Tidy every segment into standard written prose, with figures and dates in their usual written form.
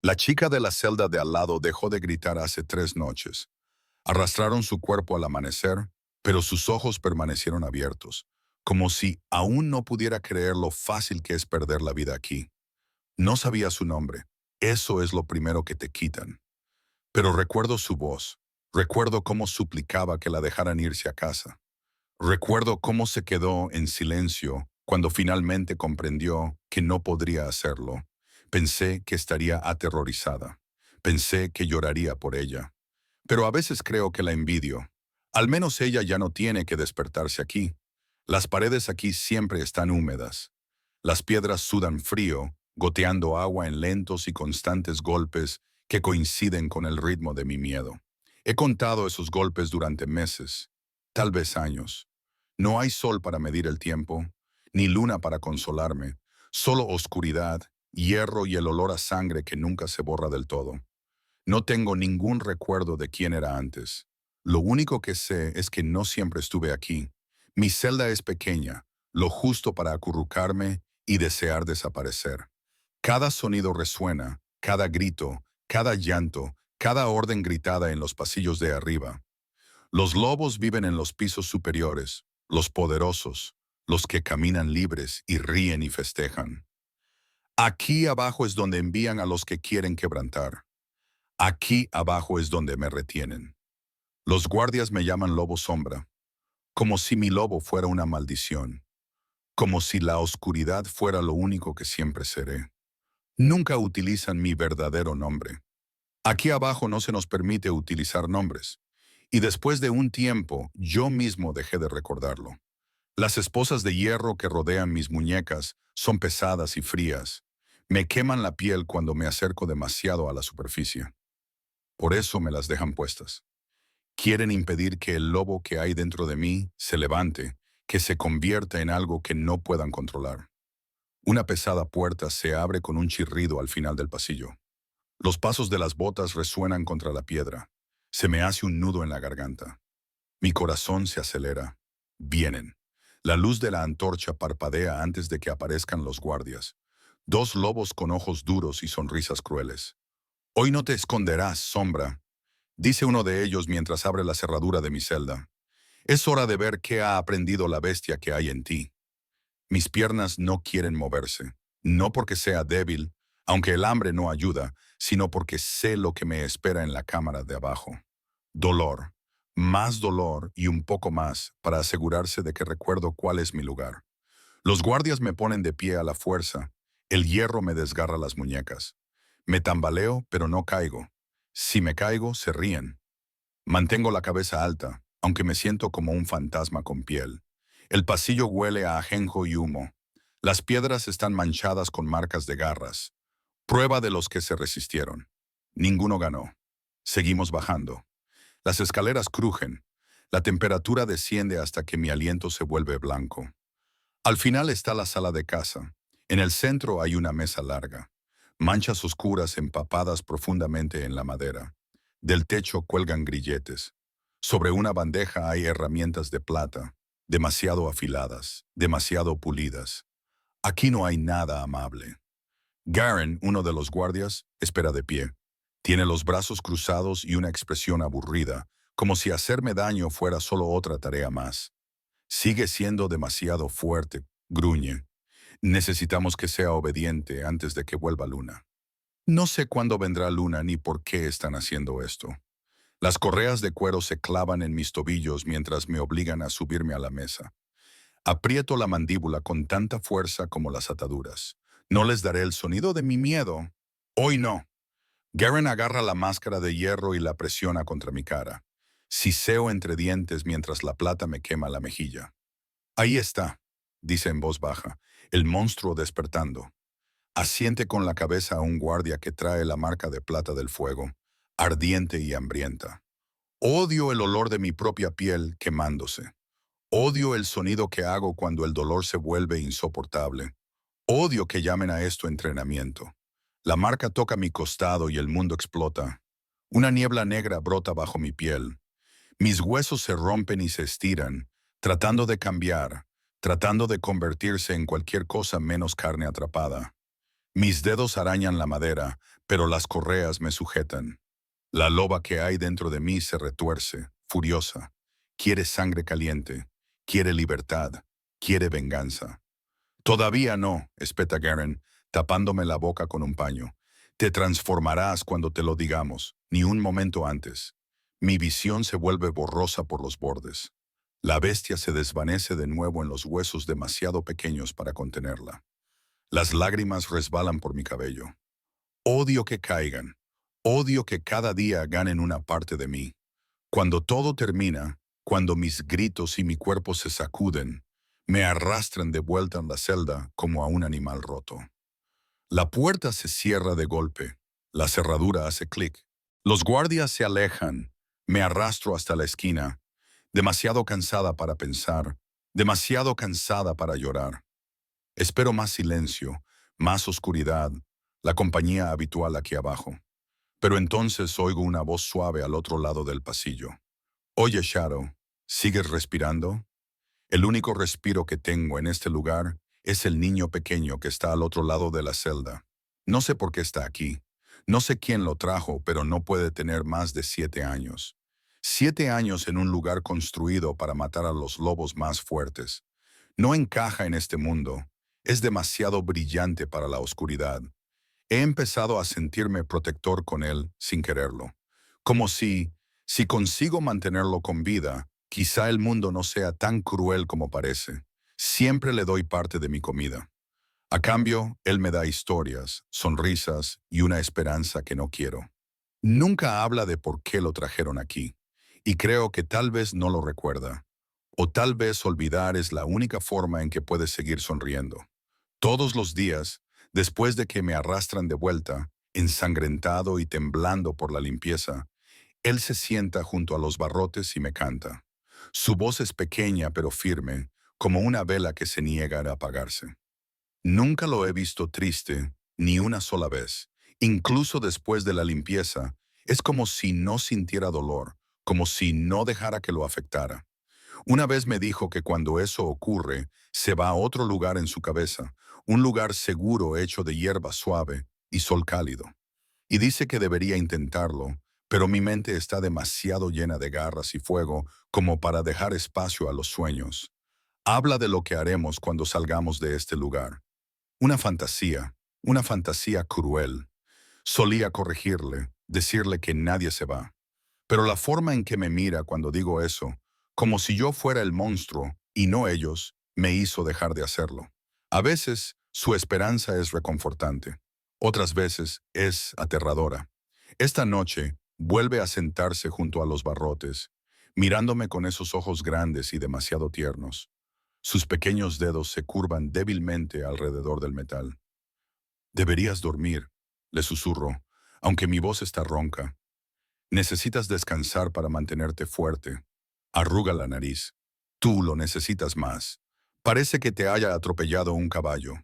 La chica de la celda de al lado dejó de gritar hace 3 noches. Arrastraron su cuerpo al amanecer, pero sus ojos permanecieron abiertos, como si aún no pudiera creer lo fácil que es perder la vida aquí. No sabía su nombre. Eso es lo primero que te quitan. Pero recuerdo su voz. Recuerdo cómo suplicaba que la dejaran irse a casa. Recuerdo cómo se quedó en silencio cuando finalmente comprendió que no podría hacerlo. Pensé que estaría aterrorizada. Pensé que lloraría por ella. Pero a veces creo que la envidio. Al menos ella ya no tiene que despertarse aquí. Las paredes aquí siempre están húmedas. Las piedras sudan frío, goteando agua en lentos y constantes golpes que coinciden con el ritmo de mi miedo. He contado esos golpes durante meses, tal vez años. No hay sol para medir el tiempo, ni luna para consolarme, solo oscuridad, hierro y el olor a sangre que nunca se borra del todo. No tengo ningún recuerdo de quién era antes. Lo único que sé es que no siempre estuve aquí. Mi celda es pequeña, lo justo para acurrucarme y desear desaparecer. Cada sonido resuena, cada grito, cada llanto, cada orden gritada en los pasillos de arriba. Los lobos viven en los pisos superiores, los poderosos, los que caminan libres y ríen y festejan. Aquí abajo es donde envían a los que quieren quebrantar. Aquí abajo es donde me retienen. Los guardias me llaman lobo sombra, como si mi lobo fuera una maldición, como si la oscuridad fuera lo único que siempre seré. Nunca utilizan mi verdadero nombre. Aquí abajo no se nos permite utilizar nombres, y después de un tiempo yo mismo dejé de recordarlo. Las esposas de hierro que rodean mis muñecas son pesadas y frías. Me queman la piel cuando me acerco demasiado a la superficie. Por eso me las dejan puestas. Quieren impedir que el lobo que hay dentro de mí se levante, que se convierta en algo que no puedan controlar. Una pesada puerta se abre con un chirrido al final del pasillo. Los pasos de las botas resuenan contra la piedra. Se me hace un nudo en la garganta. Mi corazón se acelera. Vienen. La luz de la antorcha parpadea antes de que aparezcan los guardias. Dos lobos con ojos duros y sonrisas crueles. Hoy no te esconderás, sombra, dice uno de ellos mientras abre la cerradura de mi celda. Es hora de ver qué ha aprendido la bestia que hay en ti. Mis piernas no quieren moverse, no porque sea débil, aunque el hambre no ayuda, sino porque sé lo que me espera en la cámara de abajo. Dolor, más dolor y un poco más para asegurarse de que recuerdo cuál es mi lugar. Los guardias me ponen de pie a la fuerza, el hierro me desgarra las muñecas. Me tambaleo, pero no caigo. Si me caigo, se ríen. Mantengo la cabeza alta, aunque me siento como un fantasma con piel. El pasillo huele a ajenjo y humo. Las piedras están manchadas con marcas de garras. Prueba de los que se resistieron. Ninguno ganó. Seguimos bajando. Las escaleras crujen. La temperatura desciende hasta que mi aliento se vuelve blanco. Al final está la sala de casa. En el centro hay una mesa larga. Manchas oscuras empapadas profundamente en la madera. Del techo cuelgan grilletes. Sobre una bandeja hay herramientas de plata, demasiado afiladas, demasiado pulidas. Aquí no hay nada amable. Garen, uno de los guardias, espera de pie. Tiene los brazos cruzados y una expresión aburrida, como si hacerme daño fuera solo otra tarea más. Sigue siendo demasiado fuerte, gruñe. Necesitamos que sea obediente antes de que vuelva Luna. No sé cuándo vendrá Luna ni por qué están haciendo esto. Las correas de cuero se clavan en mis tobillos mientras me obligan a subirme a la mesa. Aprieto la mandíbula con tanta fuerza como las ataduras. No les daré el sonido de mi miedo. Hoy no. Garen agarra la máscara de hierro y la presiona contra mi cara. Siseo entre dientes mientras la plata me quema la mejilla. Ahí está, dice en voz baja, el monstruo despertando. Asiente con la cabeza a un guardia que trae la marca de plata del fuego, ardiente y hambrienta. Odio el olor de mi propia piel quemándose. Odio el sonido que hago cuando el dolor se vuelve insoportable. Odio que llamen a esto entrenamiento. La marca toca mi costado y el mundo explota. Una niebla negra brota bajo mi piel. Mis huesos se rompen y se estiran, tratando de cambiar, tratando de convertirse en cualquier cosa menos carne atrapada. Mis dedos arañan la madera, pero las correas me sujetan. La loba que hay dentro de mí se retuerce, furiosa. Quiere sangre caliente, quiere libertad, quiere venganza. Todavía no, espeta Garen, tapándome la boca con un paño. Te transformarás cuando te lo digamos, ni un momento antes. Mi visión se vuelve borrosa por los bordes. La bestia se desvanece de nuevo en los huesos demasiado pequeños para contenerla. Las lágrimas resbalan por mi cabello. Odio que caigan. Odio que cada día ganen una parte de mí. Cuando todo termina, cuando mis gritos y mi cuerpo se sacuden, me arrastran de vuelta en la celda como a un animal roto. La puerta se cierra de golpe. La cerradura hace clic. Los guardias se alejan. Me arrastro hasta la esquina, demasiado cansada para pensar, demasiado cansada para llorar. Espero más silencio, más oscuridad, la compañía habitual aquí abajo. Pero entonces oigo una voz suave al otro lado del pasillo. Oye, Shadow, ¿sigues respirando? El único respiro que tengo en este lugar es el niño pequeño que está al otro lado de la celda. No sé por qué está aquí. No sé quién lo trajo, pero no puede tener más de 7 años. 7 años en un lugar construido para matar a los lobos más fuertes. No encaja en este mundo. Es demasiado brillante para la oscuridad. He empezado a sentirme protector con él sin quererlo. Como si consigo mantenerlo con vida, quizá el mundo no sea tan cruel como parece. Siempre le doy parte de mi comida. A cambio, él me da historias, sonrisas y una esperanza que no quiero. Nunca habla de por qué lo trajeron aquí, y creo que tal vez no lo recuerda. O tal vez olvidar es la única forma en que puede seguir sonriendo. Todos los días, después de que me arrastran de vuelta, ensangrentado y temblando por la limpieza, él se sienta junto a los barrotes y me canta. Su voz es pequeña pero firme, como una vela que se niega a apagarse. Nunca lo he visto triste, ni una sola vez. Incluso después de la limpieza, es como si no sintiera dolor, como si no dejara que lo afectara. Una vez me dijo que cuando eso ocurre, se va a otro lugar en su cabeza, un lugar seguro hecho de hierba suave y sol cálido. Y dice que debería intentarlo, pero mi mente está demasiado llena de garras y fuego como para dejar espacio a los sueños. Habla de lo que haremos cuando salgamos de este lugar. Una fantasía cruel. Solía corregirle, decirle que nadie se va. Pero la forma en que me mira cuando digo eso, como si yo fuera el monstruo y no ellos, me hizo dejar de hacerlo. A veces, su esperanza es reconfortante. Otras veces, es aterradora. Esta noche, vuelve a sentarse junto a los barrotes, mirándome con esos ojos grandes y demasiado tiernos. Sus pequeños dedos se curvan débilmente alrededor del metal. Deberías dormir, le susurro, aunque mi voz está ronca. Necesitas descansar para mantenerte fuerte. Arruga la nariz. Tú lo necesitas más. Parece que te haya atropellado un caballo.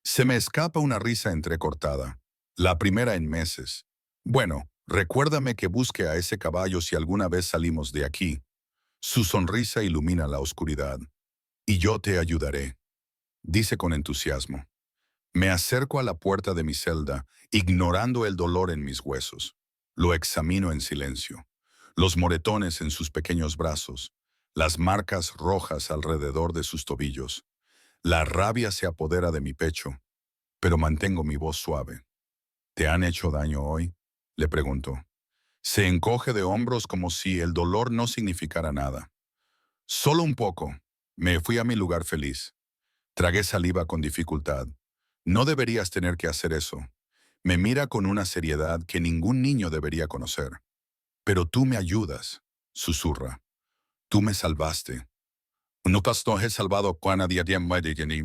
Se me escapa una risa entrecortada. La primera en meses. Bueno, recuérdame que busque a ese caballo si alguna vez salimos de aquí. Su sonrisa ilumina la oscuridad. Y yo te ayudaré, dice con entusiasmo. Me acerco a la puerta de mi celda, ignorando el dolor en mis huesos. Lo examino en silencio. Los moretones en sus pequeños brazos, las marcas rojas alrededor de sus tobillos. La rabia se apodera de mi pecho, pero mantengo mi voz suave. ¿Te han hecho daño hoy?, le pregunto. Se encoge de hombros como si el dolor no significara nada. Solo un poco. Me fui a mi lugar feliz. Tragué saliva con dificultad. No deberías tener que hacer eso. Me mira con una seriedad que ningún niño debería conocer. Pero tú me ayudas, susurra. Tú me salvaste. No pastor he salvado cuana diadem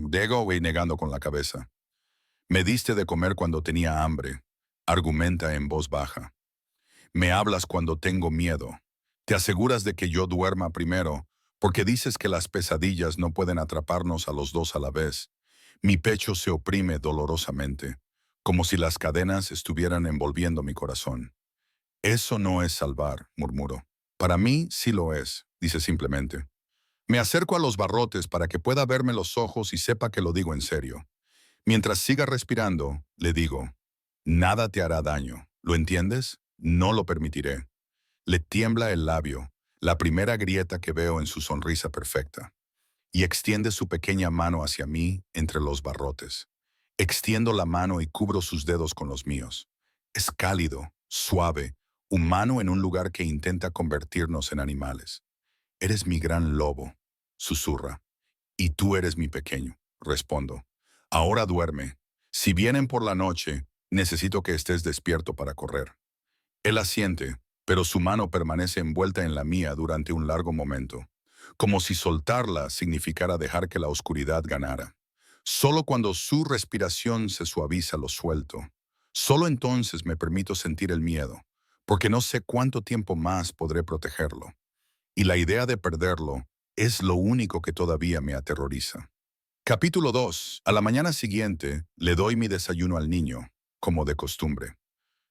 dego voy negando con la cabeza. Me diste de comer cuando tenía hambre, argumenta en voz baja. Me hablas cuando tengo miedo. Te aseguras de que yo duerma primero, porque dices que las pesadillas no pueden atraparnos a los dos a la vez. Mi pecho se oprime dolorosamente, como si las cadenas estuvieran envolviendo mi corazón. Eso no es salvar, murmuro. Para mí sí lo es, dice simplemente. Me acerco a los barrotes para que pueda verme los ojos y sepa que lo digo en serio. Mientras siga respirando, le digo, nada te hará daño. ¿Lo entiendes? No lo permitiré. Le tiembla el labio, la primera grieta que veo en su sonrisa perfecta, y extiende su pequeña mano hacia mí entre los barrotes. Extiendo la mano y cubro sus dedos con los míos. Es cálido, suave, humano en un lugar que intenta convertirnos en animales. Eres mi gran lobo, susurra. Y tú eres mi pequeño, respondo. Ahora duerme. Si vienen por la noche, necesito que estés despierto para correr. Él asiente, pero su mano permanece envuelta en la mía durante un largo momento, como si soltarla significara dejar que la oscuridad ganara. Solo cuando su respiración se suaviza lo suelto. Solo entonces me permito sentir el miedo, porque no sé cuánto tiempo más podré protegerlo. Y la idea de perderlo es lo único que todavía me aterroriza. Capítulo 2. A la mañana siguiente, le doy mi desayuno al niño, como de costumbre.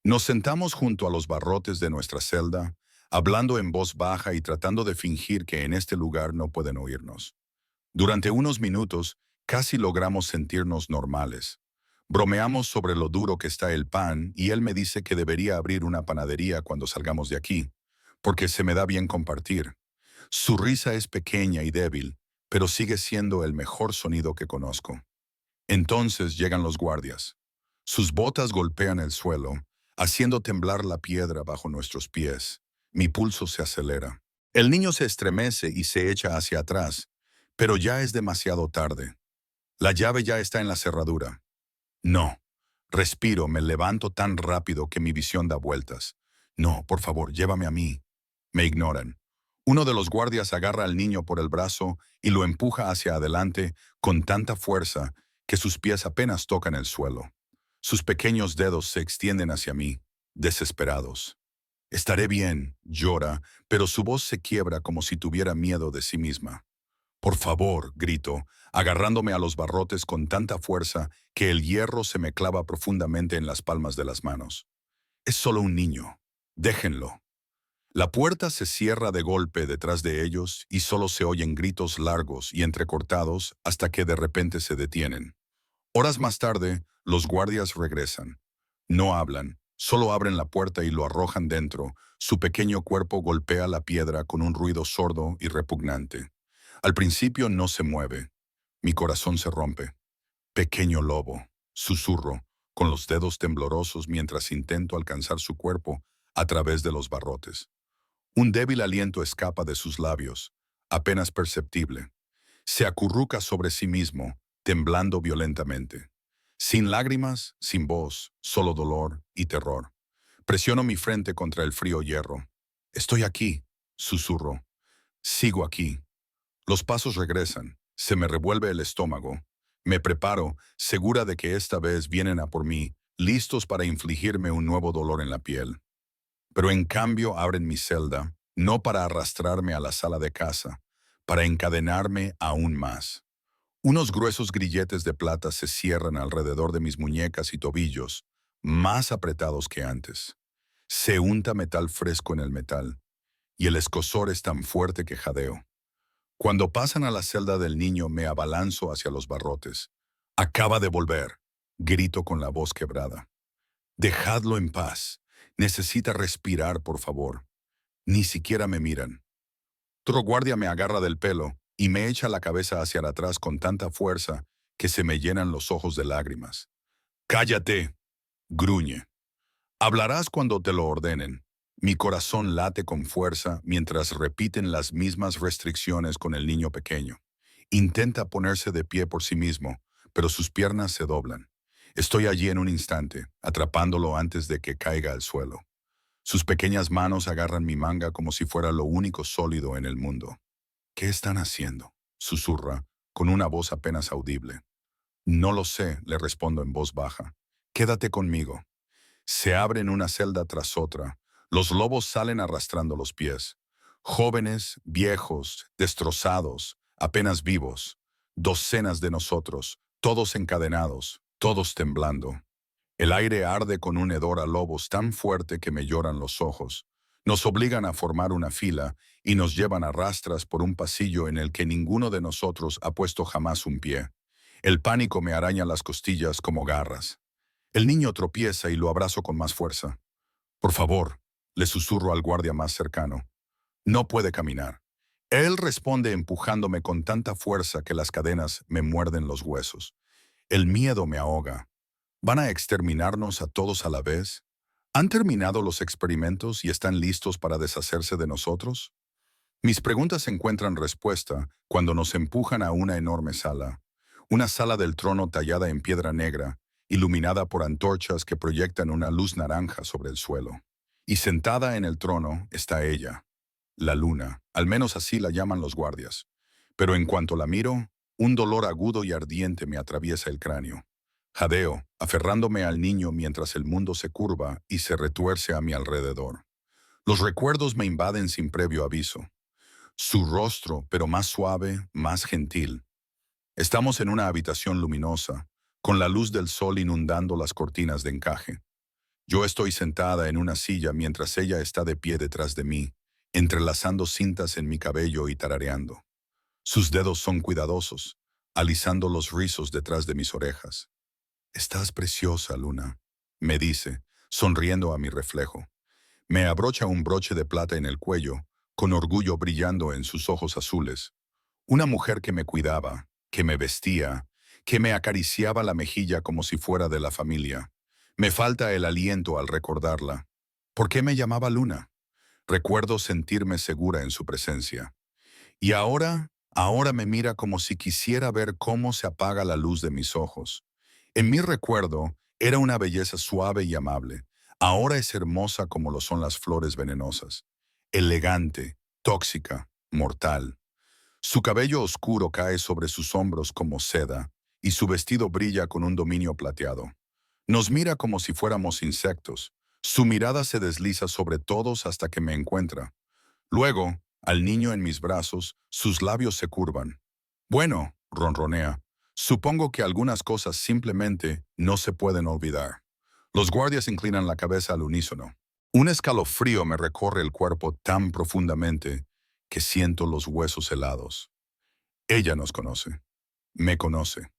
Nos sentamos junto a los barrotes de nuestra celda, hablando en voz baja y tratando de fingir que en este lugar no pueden oírnos. Durante unos minutos, casi logramos sentirnos normales. Bromeamos sobre lo duro que está el pan y él me dice que debería abrir una panadería cuando salgamos de aquí, porque se me da bien compartir. Su risa es pequeña y débil, pero sigue siendo el mejor sonido que conozco. Entonces llegan los guardias. Sus botas golpean el suelo, haciendo temblar la piedra bajo nuestros pies. Mi pulso se acelera. El niño se estremece y se echa hacia atrás, pero ya es demasiado tarde. La llave ya está en la cerradura. No. Respiro, me levanto tan rápido que mi visión da vueltas. No, por favor, llévame a mí. Me ignoran. Uno de los guardias agarra al niño por el brazo y lo empuja hacia adelante con tanta fuerza que sus pies apenas tocan el suelo. Sus pequeños dedos se extienden hacia mí, desesperados. Estaré bien, llora, pero su voz se quiebra como si tuviera miedo de sí misma. Por favor, grito, agarrándome a los barrotes con tanta fuerza que el hierro se me clava profundamente en las palmas de las manos. Es solo un niño. Déjenlo. La puerta se cierra de golpe detrás de ellos y solo se oyen gritos largos y entrecortados hasta que de repente se detienen. Horas más tarde, los guardias regresan. No hablan, solo abren la puerta y lo arrojan dentro. Su pequeño cuerpo golpea la piedra con un ruido sordo y repugnante. Al principio no se mueve. Mi corazón se rompe. Pequeño lobo, susurro, con los dedos temblorosos mientras intento alcanzar su cuerpo a través de los barrotes. Un débil aliento escapa de sus labios, apenas perceptible. Se acurruca sobre sí mismo, temblando violentamente. Sin lágrimas, sin voz, solo dolor y terror. Presiono mi frente contra el frío hierro. Estoy aquí, susurro. Sigo aquí. Los pasos regresan. Se me revuelve el estómago. Me preparo, segura de que esta vez vienen a por mí, listos para infligirme un nuevo dolor en la piel. Pero en cambio abren mi celda, no para arrastrarme a la sala de casa, para encadenarme aún más. Unos gruesos grilletes de plata se cierran alrededor de mis muñecas y tobillos, más apretados que antes. Se unta metal fresco en el metal, y el escozor es tan fuerte que jadeo. Cuando pasan a la celda del niño me abalanzo hacia los barrotes. Acaba de volver, grito con la voz quebrada. Dejadlo en paz. Necesita respirar, por favor. Ni siquiera me miran. Otro guardia me agarra del pelo y me echa la cabeza hacia atrás con tanta fuerza que se me llenan los ojos de lágrimas. «Cállate», gruñe. «Hablarás cuando te lo ordenen». Mi corazón late con fuerza mientras repiten las mismas restricciones con el niño pequeño. Intenta ponerse de pie por sí mismo, pero sus piernas se doblan. Estoy allí en un instante, atrapándolo antes de que caiga al suelo. Sus pequeñas manos agarran mi manga como si fuera lo único sólido en el mundo. «¿Qué están haciendo?», susurra, con una voz apenas audible. «No lo sé», le respondo en voz baja. «Quédate conmigo». Se abren una celda tras otra. Los lobos salen arrastrando los pies. Jóvenes, viejos, destrozados, apenas vivos. Docenas de nosotros, todos encadenados, todos temblando. El aire arde con un hedor a lobos tan fuerte que me lloran los ojos. Nos obligan a formar una fila y nos llevan a rastras por un pasillo en el que ninguno de nosotros ha puesto jamás un pie. El pánico me araña las costillas como garras. El niño tropieza y lo abrazo con más fuerza. Por favor, le susurro al guardia más cercano. No puede caminar. Él responde empujándome con tanta fuerza que las cadenas me muerden los huesos. El miedo me ahoga. ¿Van a exterminarnos a todos a la vez? ¿Han terminado los experimentos y están listos para deshacerse de nosotros? Mis preguntas encuentran respuesta cuando nos empujan a una enorme sala. Una sala del trono tallada en piedra negra, iluminada por antorchas que proyectan una luz naranja sobre el suelo. Y sentada en el trono está ella, la luna, al menos así la llaman los guardias. Pero en cuanto la miro, un dolor agudo y ardiente me atraviesa el cráneo. Jadeo, aferrándome al niño mientras el mundo se curva y se retuerce a mi alrededor. Los recuerdos me invaden sin previo aviso. Su rostro, pero más suave, más gentil. Estamos en una habitación luminosa, con la luz del sol inundando las cortinas de encaje. Yo estoy sentada en una silla mientras ella está de pie detrás de mí, entrelazando cintas en mi cabello y tarareando. Sus dedos son cuidadosos, alisando los rizos detrás de mis orejas. «Estás preciosa, Luna», me dice, sonriendo a mi reflejo. Me abrocha un broche de plata en el cuello, con orgullo brillando en sus ojos azules. Una mujer que me cuidaba, que me vestía, que me acariciaba la mejilla como si fuera de la familia. Me falta el aliento al recordarla. ¿Por qué me llamaba Luna? Recuerdo sentirme segura en su presencia. Y ahora me mira como si quisiera ver cómo se apaga la luz de mis ojos. En mi recuerdo, era una belleza suave y amable. Ahora es hermosa como lo son las flores venenosas. Elegante, tóxica, mortal. Su cabello oscuro cae sobre sus hombros como seda, y su vestido brilla con un dominio plateado. Nos mira como si fuéramos insectos. Su mirada se desliza sobre todos hasta que me encuentra. Luego, al niño en mis brazos, sus labios se curvan. Bueno, ronronea, supongo que algunas cosas simplemente no se pueden olvidar. Los guardias inclinan la cabeza al unísono. Un escalofrío me recorre el cuerpo tan profundamente que siento los huesos helados. Ella nos conoce. Me conoce.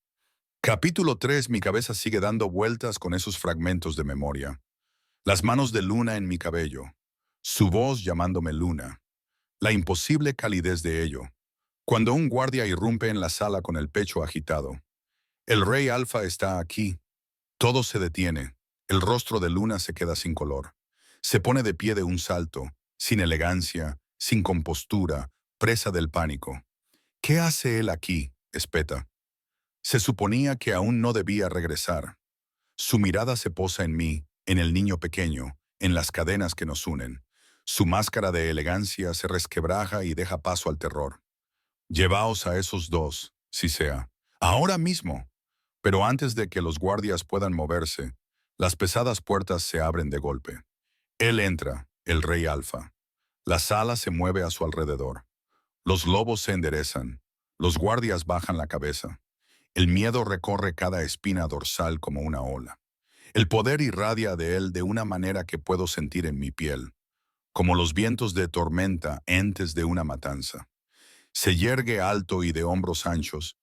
Capítulo 3. Mi cabeza sigue dando vueltas con esos fragmentos de memoria. Las manos de Luna en mi cabello. Su voz llamándome Luna. La imposible calidez de ello. Cuando un guardia irrumpe en la sala con el pecho agitado. El rey Alfa está aquí. Todo se detiene. El rostro de Luna se queda sin color. Se pone de pie de un salto, sin elegancia, sin compostura, presa del pánico. ¿Qué hace él aquí? Espeta. Se suponía que aún no debía regresar. Su mirada se posa en mí, en el niño pequeño, en las cadenas que nos unen. Su máscara de elegancia se resquebraja y deja paso al terror. Llevaos a esos dos, si sea. Ahora mismo. Pero antes de que los guardias puedan moverse, las pesadas puertas se abren de golpe. Él entra, el rey Alfa. La sala se mueve a su alrededor. Los lobos se enderezan. Los guardias bajan la cabeza. El miedo recorre cada espina dorsal como una ola. El poder irradia de él de una manera que puedo sentir en mi piel, como los vientos de tormenta antes de una matanza. Se yergue alto y de hombros anchos,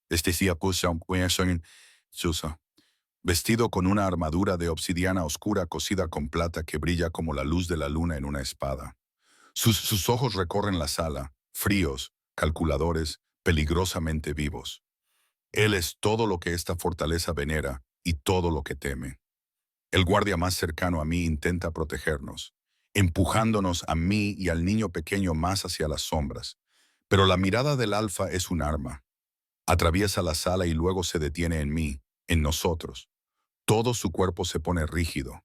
vestido con una armadura de obsidiana oscura cosida con plata que brilla como la luz de la luna en una espada. Sus ojos recorren la sala, fríos, calculadores, peligrosamente vivos. Él es todo lo que esta fortaleza venera y todo lo que teme. El guardia más cercano a mí intenta protegernos, empujándonos a mí y al niño pequeño más hacia las sombras. Pero la mirada del Alfa es un arma. Atraviesa la sala y luego se detiene en mí, en nosotros. Todo su cuerpo se pone rígido.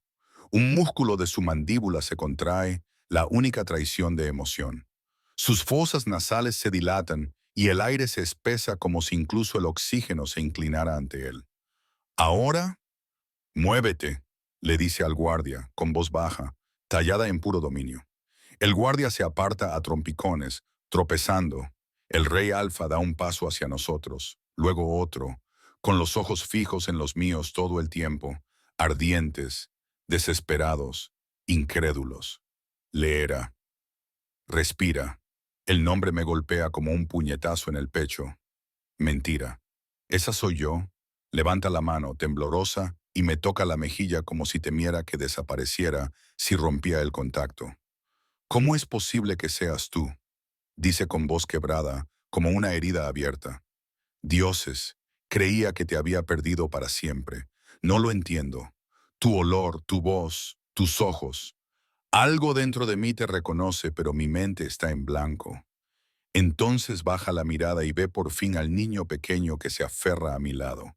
Un músculo de su mandíbula se contrae, la única traición de emoción. Sus fosas nasales se dilatan y el aire se espesa como si incluso el oxígeno se inclinara ante él. Ahora, muévete, le dice al guardia, con voz baja, tallada en puro dominio. El guardia se aparta a trompicones, tropezando. El rey Alfa da un paso hacia nosotros, luego otro, con los ojos fijos en los míos todo el tiempo, ardientes, desesperados, incrédulos. Leerá. Respira. El nombre me golpea como un puñetazo en el pecho. Mentira. ¿Esa soy yo? Levanta la mano, temblorosa, y me toca la mejilla como si temiera que desapareciera si rompía el contacto. ¿Cómo es posible que seas tú? Dice con voz quebrada, como una herida abierta. Dioses, creía que te había perdido para siempre. No lo entiendo. Tu olor, tu voz, tus ojos. Algo dentro de mí te reconoce, pero mi mente está en blanco. Entonces baja la mirada y ve por fin al niño pequeño que se aferra a mi lado.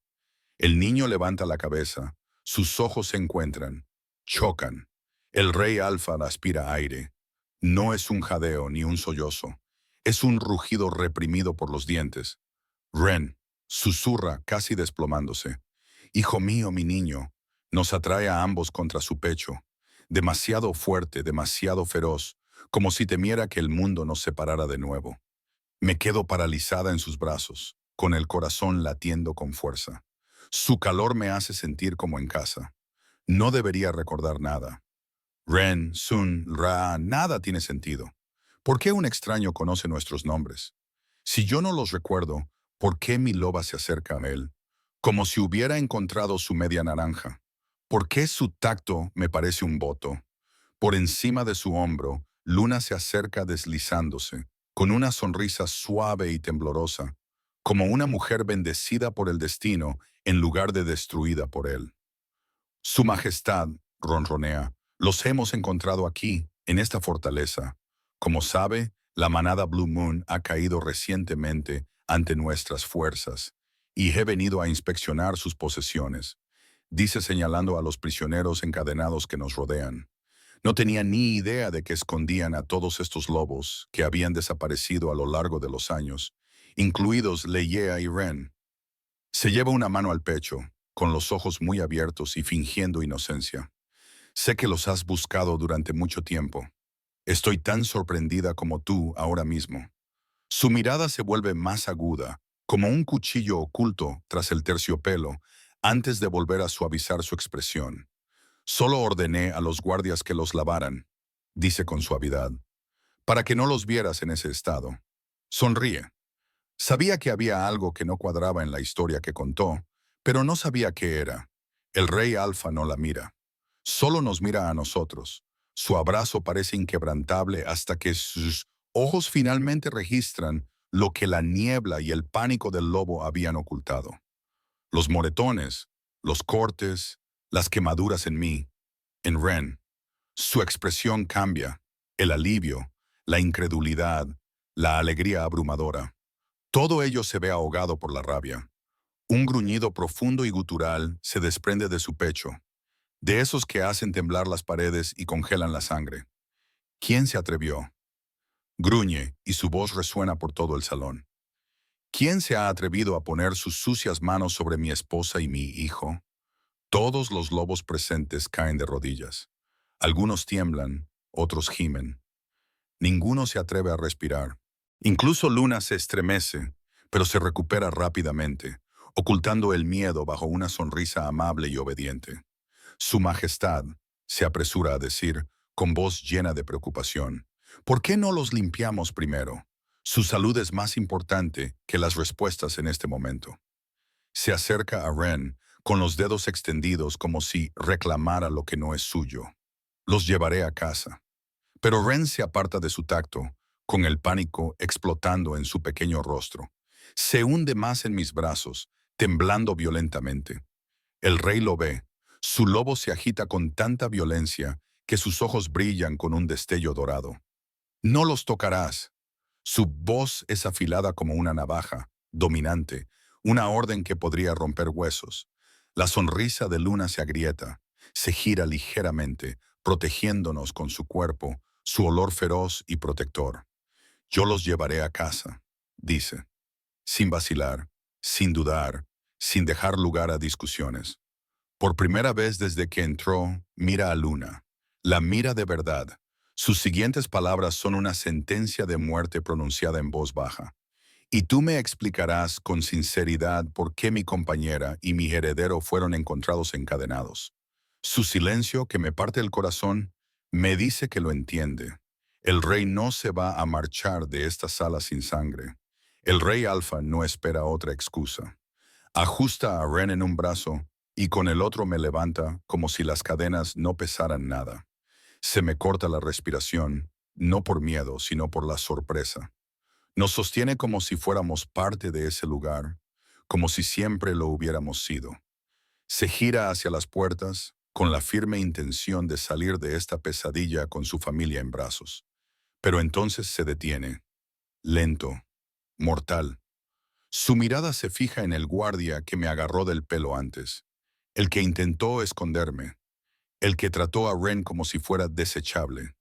El niño levanta la cabeza, sus ojos se encuentran, chocan. El rey Alfa aspira aire. No es un jadeo ni un sollozo. Es un rugido reprimido por los dientes. Ren, susurra casi desplomándose. Hijo mío, mi niño, nos atrae a ambos contra su pecho. Demasiado fuerte, demasiado feroz, como si temiera que el mundo nos separara de nuevo. Me quedo paralizada en sus brazos, con el corazón latiendo con fuerza. Su calor me hace sentir como en casa. No debería recordar nada. Ren, Sun, Ra, nada tiene sentido. ¿Por qué un extraño conoce nuestros nombres? Si yo no los recuerdo, ¿por qué mi loba se acerca a él? Como si hubiera encontrado su media naranja. ¿Por qué su tacto me parece un voto? Por encima de su hombro, Luna se acerca deslizándose, con una sonrisa suave y temblorosa, como una mujer bendecida por el destino en lugar de destruida por él. Su Majestad, ronronea, los hemos encontrado aquí, en esta fortaleza. Como sabe, la manada Blue Moon ha caído recientemente ante nuestras fuerzas, y he venido a inspeccionar sus posesiones, dice señalando a los prisioneros encadenados que nos rodean. No tenía ni idea de que escondían a todos estos lobos que habían desaparecido a lo largo de los años, incluidos Leia y Ren. Se lleva una mano al pecho, con los ojos muy abiertos y fingiendo inocencia. Sé que los has buscado durante mucho tiempo. Estoy tan sorprendida como tú ahora mismo. Su mirada se vuelve más aguda, como un cuchillo oculto tras el terciopelo, antes de volver a suavizar su expresión. Solo ordené a los guardias que los lavaran, dice con suavidad, para que no los vieras en ese estado. Sonríe. Sabía que había algo que no cuadraba en la historia que contó, pero no sabía qué era. El rey Alfa no la mira. Solo nos mira a nosotros. Su abrazo parece inquebrantable hasta que sus ojos finalmente registran lo que la niebla y el pánico del lobo habían ocultado. Los moretones, los cortes, las quemaduras en mí, en Ren. Su expresión cambia, el alivio, la incredulidad, la alegría abrumadora. Todo ello se ve ahogado por la rabia. Un gruñido profundo y gutural se desprende de su pecho, de esos que hacen temblar las paredes y congelan la sangre. ¿Quién se atrevió? Gruñe y su voz resuena por todo el salón. ¿Quién se ha atrevido a poner sus sucias manos sobre mi esposa y mi hijo? Todos los lobos presentes caen de rodillas. Algunos tiemblan, otros gimen. Ninguno se atreve a respirar. Incluso Luna se estremece, pero se recupera rápidamente, ocultando el miedo bajo una sonrisa amable y obediente. Su Majestad, se apresura a decir, con voz llena de preocupación, ¿por qué no los limpiamos primero? Su salud es más importante que las respuestas en este momento. Se acerca a Ren, con los dedos extendidos como si reclamara lo que no es suyo. Los llevaré a casa. Pero Ren se aparta de su tacto, con el pánico explotando en su pequeño rostro. Se hunde más en mis brazos, temblando violentamente. El rey lo ve. Su lobo se agita con tanta violencia que sus ojos brillan con un destello dorado. No los tocarás. Su voz es afilada como una navaja, dominante, una orden que podría romper huesos. La sonrisa de Luna se agrieta, se gira ligeramente, protegiéndonos con su cuerpo, su olor feroz y protector. Yo los llevaré a casa, dice, sin vacilar, sin dudar, sin dejar lugar a discusiones. Por primera vez desde que entró, mira a Luna. La mira de verdad. Sus siguientes palabras son una sentencia de muerte pronunciada en voz baja. Y tú me explicarás con sinceridad por qué mi compañera y mi heredero fueron encontrados encadenados. Su silencio, que me parte el corazón, me dice que lo entiende. El rey no se va a marchar de esta sala sin sangre. El rey Alfa no espera otra excusa. Ajusta a Ren en un brazo y con el otro me levanta como si las cadenas no pesaran nada. Se me corta la respiración, no por miedo, sino por la sorpresa. Nos sostiene como si fuéramos parte de ese lugar, como si siempre lo hubiéramos sido. Se gira hacia las puertas con la firme intención de salir de esta pesadilla con su familia en brazos. Pero entonces se detiene, lento, mortal. Su mirada se fija en el guardia que me agarró del pelo antes, el que intentó esconderme, el que trató a Ren como si fuera desechable.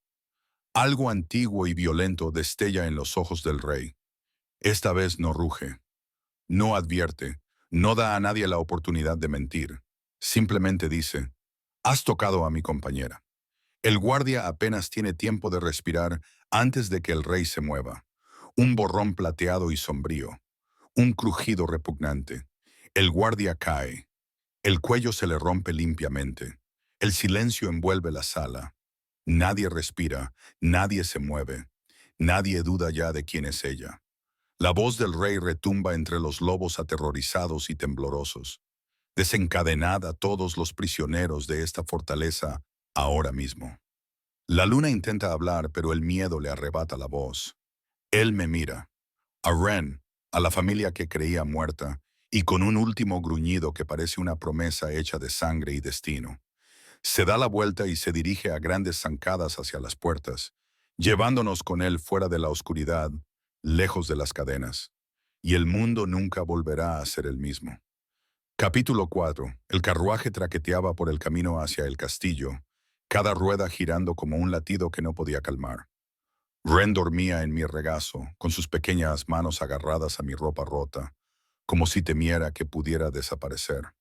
Algo antiguo y violento destella en los ojos del rey. Esta vez no ruge, no advierte, no da a nadie la oportunidad de mentir. Simplemente dice, has tocado a mi compañera. El guardia apenas tiene tiempo de respirar antes de que el rey se mueva. Un borrón plateado y sombrío. Un crujido repugnante. El guardia cae. El cuello se le rompe limpiamente. El silencio envuelve la sala. Nadie respira, nadie se mueve. Nadie duda ya de quién es ella. La voz del rey retumba entre los lobos aterrorizados y temblorosos. Desencadenad a todos los prisioneros de esta fortaleza ahora mismo. La luna intenta hablar, pero el miedo le arrebata la voz. Él me mira. A Ren, a la familia que creía muerta, y con un último gruñido que parece una promesa hecha de sangre y destino. Se da la vuelta y se dirige a grandes zancadas hacia las puertas, llevándonos con él fuera de la oscuridad, lejos de las cadenas. Y el mundo nunca volverá a ser el mismo. Capítulo 4. El carruaje traqueteaba por el camino hacia el castillo, cada rueda girando como un latido que no podía calmar. Ren dormía en mi regazo, con sus pequeñas manos agarradas a mi ropa rota, como si temiera que pudiera desaparecer.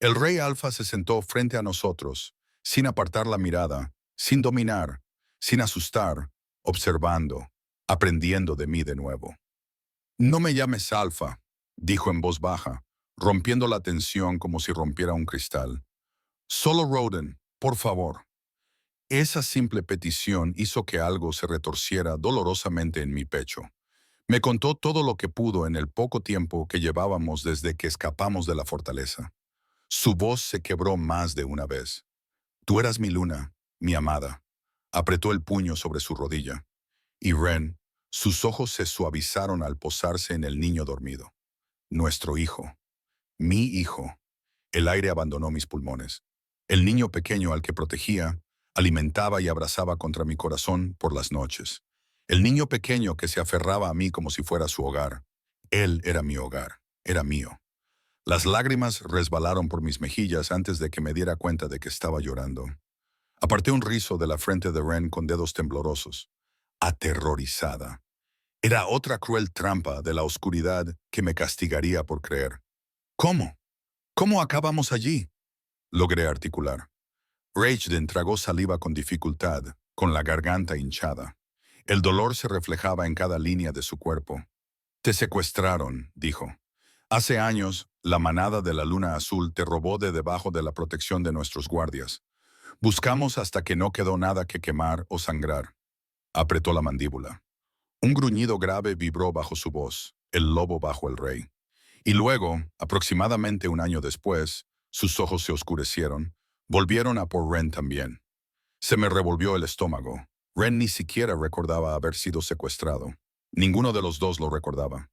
El rey Alfa se sentó frente a nosotros, sin apartar la mirada, sin dominar, sin asustar, observando, aprendiendo de mí de nuevo. No me llames Alfa, dijo en voz baja, rompiendo la tensión como si rompiera un cristal. Solo Roden, por favor. Esa simple petición hizo que algo se retorciera dolorosamente en mi pecho. Me contó todo lo que pudo en el poco tiempo que llevábamos desde que escapamos de la fortaleza. Su voz se quebró más de una vez. Tú eras mi luna, mi amada. Apretó el puño sobre su rodilla. Y Ren, sus ojos se suavizaron al posarse en el niño dormido. Nuestro hijo. Mi hijo. El aire abandonó mis pulmones. El niño pequeño al que protegía, alimentaba y abrazaba contra mi corazón por las noches. El niño pequeño que se aferraba a mí como si fuera su hogar. Él era mi hogar, era mío. Las lágrimas resbalaron por mis mejillas antes de que me diera cuenta de que estaba llorando. Aparté un rizo de la frente de Ren con dedos temblorosos. Aterrorizada. Era otra cruel trampa de la oscuridad que me castigaría por creer. ¿Cómo? ¿Cómo acabamos allí? Logré articular. Raiden tragó saliva con dificultad, con la garganta hinchada. El dolor se reflejaba en cada línea de su cuerpo. Te secuestraron, dijo. Hace años, la manada de la Luna Azul te robó de debajo de la protección de nuestros guardias. Buscamos hasta que no quedó nada que quemar o sangrar. Apretó la mandíbula. Un gruñido grave vibró bajo su voz, el lobo bajo el rey. Y luego, aproximadamente un año después, sus ojos se oscurecieron, volvieron a por Ren también. Se me revolvió el estómago. Ren ni siquiera recordaba haber sido secuestrado. Ninguno de los dos lo recordaba.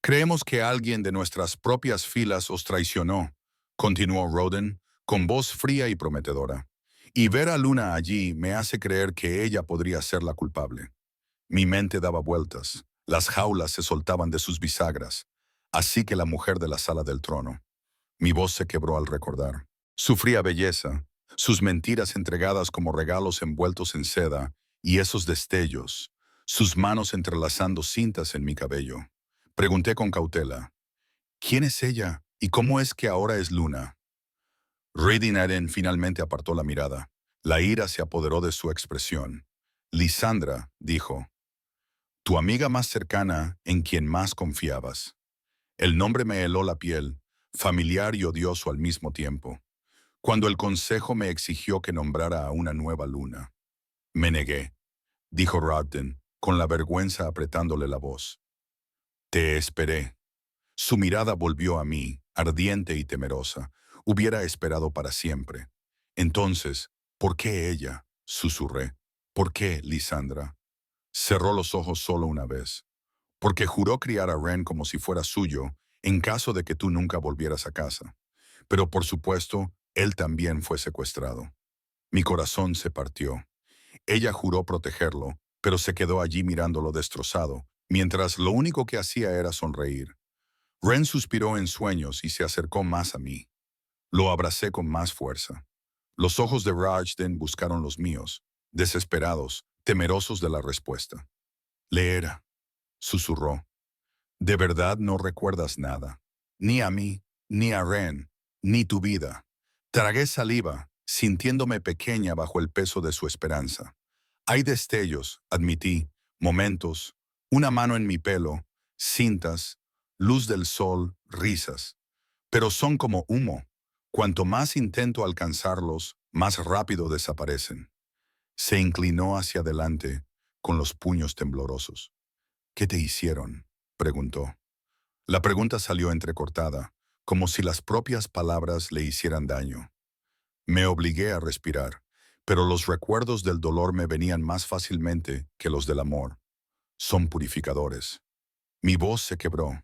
Creemos que alguien de nuestras propias filas os traicionó, continuó Roden, con voz fría y prometedora. Y ver a Luna allí me hace creer que ella podría ser la culpable. Mi mente daba vueltas. Las jaulas se soltaban de sus bisagras. Así que la mujer de la sala del trono. Mi voz se quebró al recordar. Su fría belleza, sus mentiras entregadas como regalos envueltos en seda, y esos destellos, sus manos entrelazando cintas en mi cabello. Pregunté con cautela, ¿quién es ella y cómo es que ahora es Luna? Ridin finalmente apartó la mirada. La ira se apoderó de su expresión. Lisandra, dijo, tu amiga más cercana en quien más confiabas. El nombre me heló la piel, familiar y odioso al mismo tiempo. Cuando el consejo me exigió que nombrara a una nueva luna. Me negué, dijo Rodden, con la vergüenza apretándole la voz. Te esperé. Su mirada volvió a mí, ardiente y temerosa, hubiera esperado para siempre. Entonces, ¿por qué ella? Susurré. ¿Por qué, Lisandra? Cerró los ojos solo una vez. Porque juró criar a Ren como si fuera suyo, en caso de que tú nunca volvieras a casa. Pero por supuesto, él también fue secuestrado. Mi corazón se partió. Ella juró protegerlo, pero se quedó allí mirándolo destrozado, mientras lo único que hacía era sonreír. Ren suspiró en sueños y se acercó más a mí. Lo abracé con más fuerza. Los ojos de Rajden buscaron los míos, desesperados, temerosos de la respuesta. Leera, susurró. ¿De verdad no recuerdas nada? Ni a mí, ni a Ren, ni tu vida. Tragué saliva, sintiéndome pequeña bajo el peso de su esperanza. Hay destellos, admití, momentos, una mano en mi pelo, cintas, luz del sol, risas. Pero son como humo. Cuanto más intento alcanzarlos, más rápido desaparecen. Se inclinó hacia adelante, con los puños temblorosos. ¿Qué te hicieron? Preguntó. La pregunta salió entrecortada, como si las propias palabras le hicieran daño. Me obligué a respirar, pero los recuerdos del dolor me venían más fácilmente que los del amor. Son purificadores. Mi voz se quebró.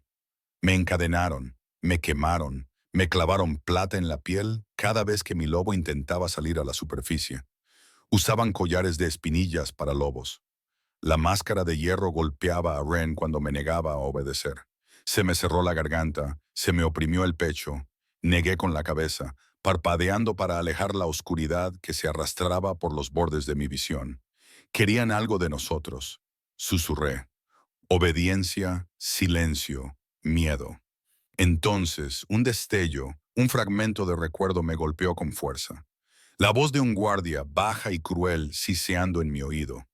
Me encadenaron, me quemaron, me clavaron plata en la piel cada vez que mi lobo intentaba salir a la superficie. Usaban collares de espinillas para lobos. La máscara de hierro golpeaba a Ren cuando me negaba a obedecer. Se me cerró la garganta, se me oprimió el pecho, negué con la cabeza, parpadeando para alejar la oscuridad que se arrastraba por los bordes de mi visión. Querían algo de nosotros. Susurré. Obediencia, silencio, miedo. Entonces, un destello, un fragmento de recuerdo me golpeó con fuerza. La voz de un guardia, baja y cruel, siseando en mi oído.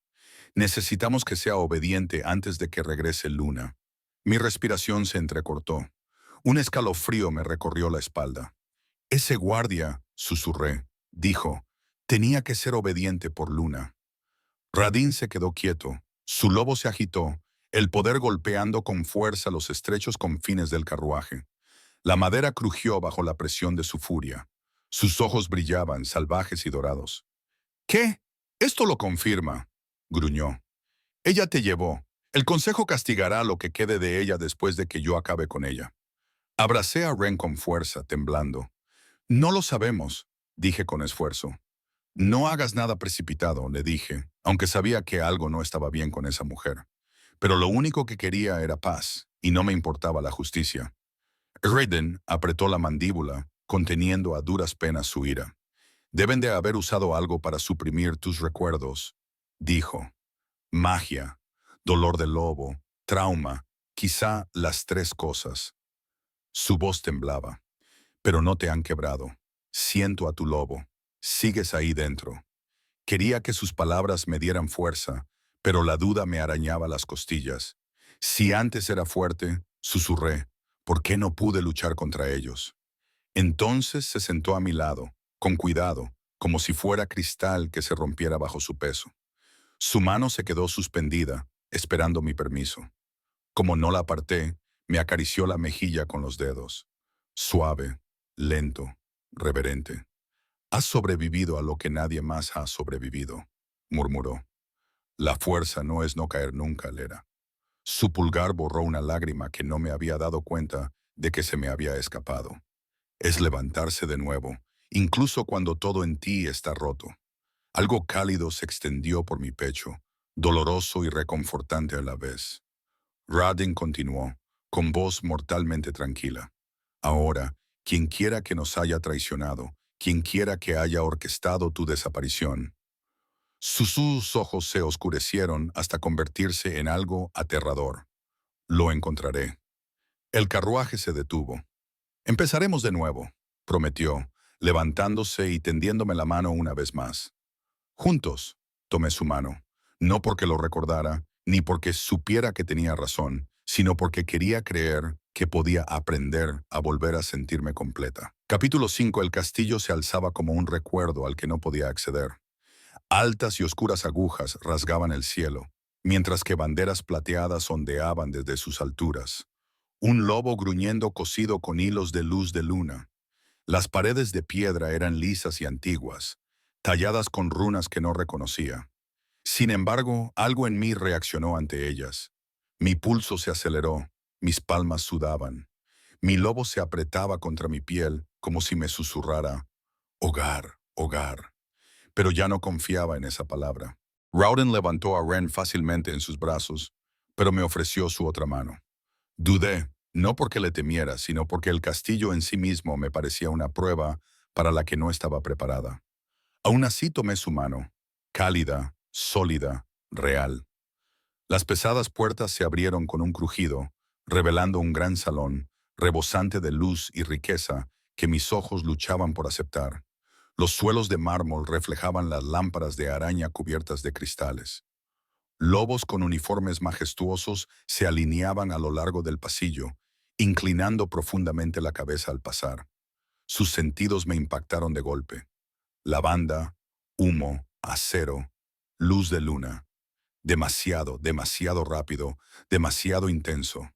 Necesitamos que sea obediente antes de que regrese Luna. Mi respiración se entrecortó. Un escalofrío me recorrió la espalda. Ese guardia, susurré, dijo, tenía que ser obediente por Luna. Radin se quedó quieto. Su lobo se agitó, el poder golpeando con fuerza los estrechos confines del carruaje. La madera crujió bajo la presión de su furia. Sus ojos brillaban, salvajes y dorados. ¿Qué? Esto lo confirma, gruñó. Ella te llevó. El consejo castigará lo que quede de ella después de que yo acabe con ella. Abracé a Ren con fuerza, temblando. No lo sabemos, dije con esfuerzo. No hagas nada precipitado, le dije, aunque sabía que algo no estaba bien con esa mujer. Pero lo único que quería era paz, y no me importaba la justicia. Raiden apretó la mandíbula, conteniendo a duras penas su ira. Deben de haber usado algo para suprimir tus recuerdos, dijo. Magia, dolor del lobo, trauma, quizá las tres cosas. Su voz temblaba. Pero no te han quebrado. Siento a tu lobo. Sigues ahí dentro. Quería que sus palabras me dieran fuerza, pero la duda me arañaba las costillas. Si antes era fuerte, susurré, ¿por qué no pude luchar contra ellos? Entonces se sentó a mi lado, con cuidado, como si fuera cristal que se rompiera bajo su peso. Su mano se quedó suspendida, esperando mi permiso. Como no la aparté, me acarició la mejilla con los dedos. Suave, lento, reverente. Has sobrevivido a lo que nadie más ha sobrevivido, murmuró. La fuerza no es no caer nunca, Lera. Su pulgar borró una lágrima que no me había dado cuenta de que se me había escapado. Es levantarse de nuevo, incluso cuando todo en ti está roto. Algo cálido se extendió por mi pecho, doloroso y reconfortante a la vez. Radin continuó, con voz mortalmente tranquila. Ahora, quien quiera que nos haya traicionado, quien quiera que haya orquestado tu desaparición. Sus ojos se oscurecieron hasta convertirse en algo aterrador. Lo encontraré. El carruaje se detuvo. Empezaremos de nuevo, prometió, levantándose y tendiéndome la mano una vez más. Juntos, tomé su mano, no porque lo recordara, ni porque supiera que tenía razón, sino porque quería creer que podía aprender a volver a sentirme completa. Capítulo 5. El castillo se alzaba como un recuerdo al que no podía acceder. Altas y oscuras agujas rasgaban el cielo, mientras que banderas plateadas ondeaban desde sus alturas. Un lobo gruñendo cosido con hilos de luz de luna. Las paredes de piedra eran lisas y antiguas, talladas con runas que no reconocía. Sin embargo, algo en mí reaccionó ante ellas. Mi pulso se aceleró, mis palmas sudaban. Mi lobo se apretaba contra mi piel como si me susurrara, hogar, hogar. Pero ya no confiaba en esa palabra. Rauden levantó a Ren fácilmente en sus brazos, pero me ofreció su otra mano. Dudé, no porque le temiera, sino porque el castillo en sí mismo me parecía una prueba para la que no estaba preparada. Aún así tomé su mano, cálida, sólida, real. Las pesadas puertas se abrieron con un crujido, revelando un gran salón, rebosante de luz y riqueza, que mis ojos luchaban por aceptar. Los suelos de mármol reflejaban las lámparas de araña cubiertas de cristales. Lobos con uniformes majestuosos se alineaban a lo largo del pasillo, inclinando profundamente la cabeza al pasar. Sus sentidos me impactaron de golpe. Lavanda, humo, acero, luz de luna. Demasiado, demasiado rápido, demasiado intenso.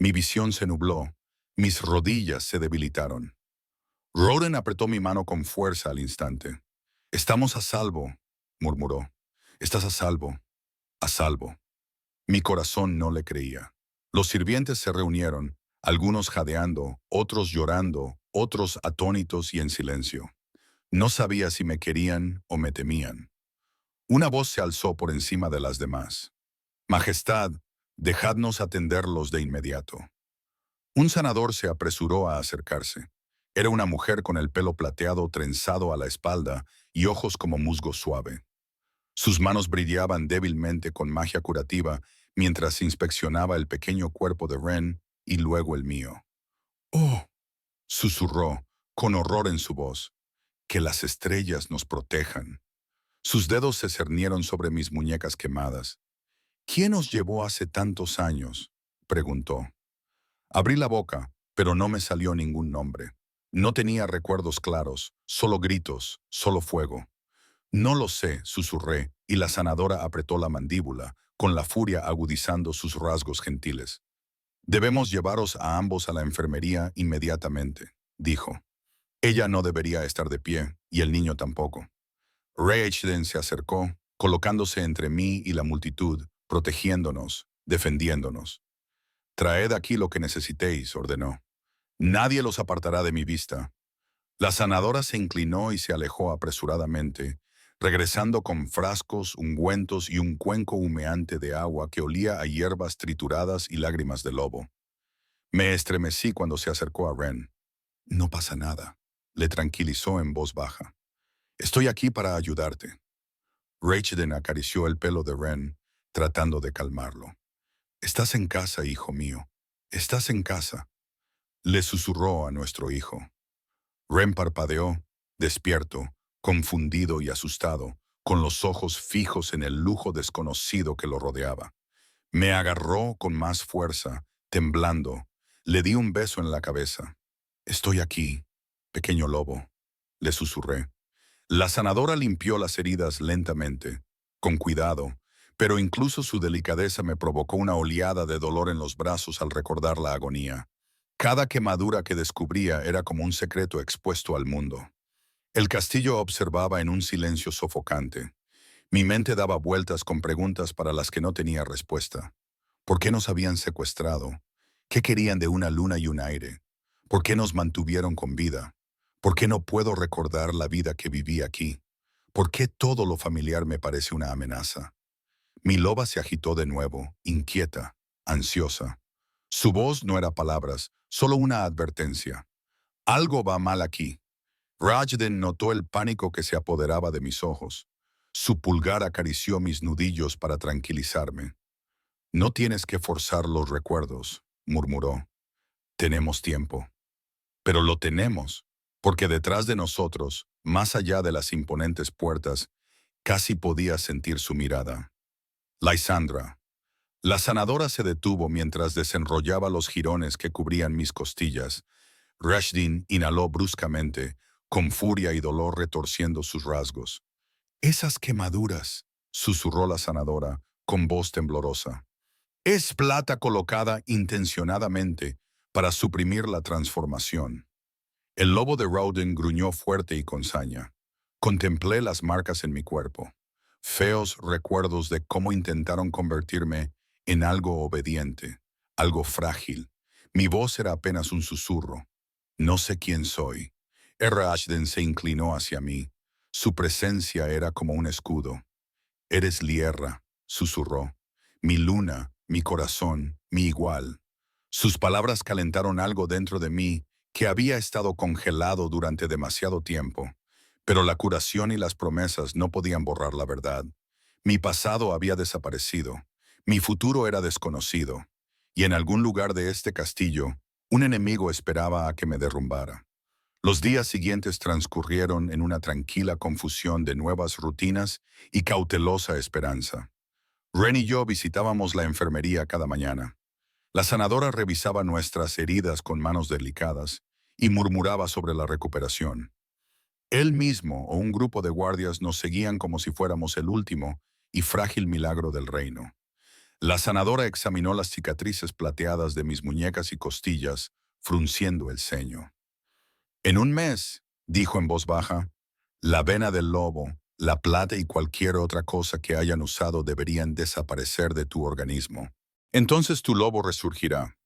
Mi visión se nubló, mis rodillas se debilitaron. Roden apretó mi mano con fuerza al instante. «Estamos a salvo», murmuró. «Estás a salvo, a salvo». Mi corazón no le creía. Los sirvientes se reunieron, algunos jadeando, otros llorando, otros atónitos y en silencio. No sabía si me querían o me temían. Una voz se alzó por encima de las demás. «Majestad, dejadnos atenderlos de inmediato». Un sanador se apresuró a acercarse. Era una mujer con el pelo plateado trenzado a la espalda y ojos como musgo suave. Sus manos brillaban débilmente con magia curativa mientras inspeccionaba el pequeño cuerpo de Ren y luego el mío. «Oh», susurró, con horror en su voz, «que las estrellas nos protejan». Sus dedos se cernieron sobre mis muñecas quemadas. «¿Quién os llevó hace tantos años?», preguntó. Abrí la boca, pero no me salió ningún nombre. No tenía recuerdos claros, solo gritos, solo fuego. «No lo sé», susurré, y la sanadora apretó la mandíbula, con la furia agudizando sus rasgos gentiles. «Debemos llevaros a ambos a la enfermería inmediatamente», dijo. Ella no debería estar de pie, y el niño tampoco. Reicheden se acercó, colocándose entre mí y la multitud, protegiéndonos, defendiéndonos. «Traed aquí lo que necesitéis», ordenó. «Nadie los apartará de mi vista». La sanadora se inclinó y se alejó apresuradamente, regresando con frascos, ungüentos y un cuenco humeante de agua que olía a hierbas trituradas y lágrimas de lobo. Me estremecí cuando se acercó a Ren. «No pasa nada», le tranquilizó en voz baja. «Estoy aquí para ayudarte». Rachden acarició el pelo de Ren, tratando de calmarlo. «Estás en casa, hijo mío. Estás en casa», le susurró a nuestro hijo. Ren parpadeó, despierto, confundido y asustado, con los ojos fijos en el lujo desconocido que lo rodeaba. Me agarró con más fuerza, temblando. Le di un beso en la cabeza. «Estoy aquí, pequeño lobo», le susurré. La sanadora limpió las heridas lentamente, con cuidado, pero incluso su delicadeza me provocó una oleada de dolor en los brazos al recordar la agonía. Cada quemadura que descubría era como un secreto expuesto al mundo. El castillo observaba en un silencio sofocante. Mi mente daba vueltas con preguntas para las que no tenía respuesta. ¿Por qué nos habían secuestrado? ¿Qué querían de una luna y un aire? ¿Por qué nos mantuvieron con vida? ¿Por qué no puedo recordar la vida que viví aquí? ¿Por qué todo lo familiar me parece una amenaza? Mi loba se agitó de nuevo, inquieta, ansiosa. Su voz no era palabras, solo una advertencia. «Algo va mal aquí». Rajden notó el pánico que se apoderaba de mis ojos. Su pulgar acarició mis nudillos para tranquilizarme. «No tienes que forzar los recuerdos», murmuró. «Tenemos tiempo». Pero lo tenemos, porque detrás de nosotros, más allá de las imponentes puertas, casi podía sentir su mirada. Lysandra. La sanadora se detuvo mientras desenrollaba los jirones que cubrían mis costillas. Rashdin inhaló bruscamente, con furia y dolor retorciendo sus rasgos. «Esas quemaduras», susurró la sanadora, con voz temblorosa. Es plata colocada intencionadamente para suprimir la transformación. El lobo de Rowden gruñó fuerte y con saña. Contemplé las marcas en mi cuerpo, feos recuerdos de cómo intentaron convertirme en algo obediente, algo frágil. Mi voz era apenas un susurro. No sé quién soy. R. Ashden se inclinó hacia mí. Su presencia era como un escudo. Eres Lierra, susurró. Mi luna, mi corazón, mi igual. Sus palabras calentaron algo dentro de mí que había estado congelado durante demasiado tiempo. Pero la curación y las promesas no podían borrar la verdad. Mi pasado había desaparecido. Mi futuro era desconocido. Y en algún lugar de este castillo, un enemigo esperaba a que me derrumbara. Los días siguientes transcurrieron en una tranquila confusión de nuevas rutinas y cautelosa esperanza. Ren y yo visitábamos la enfermería cada mañana. La sanadora revisaba nuestras heridas con manos delicadas y murmuraba sobre la recuperación. Él mismo o un grupo de guardias nos seguían como si fuéramos el último y frágil milagro del reino. La sanadora examinó las cicatrices plateadas de mis muñecas y costillas, frunciendo el ceño. En un mes, dijo en voz baja, la vena del lobo, la plata y cualquier otra cosa que hayan usado deberían desaparecer de tu organismo. Entonces tu lobo resurgirá.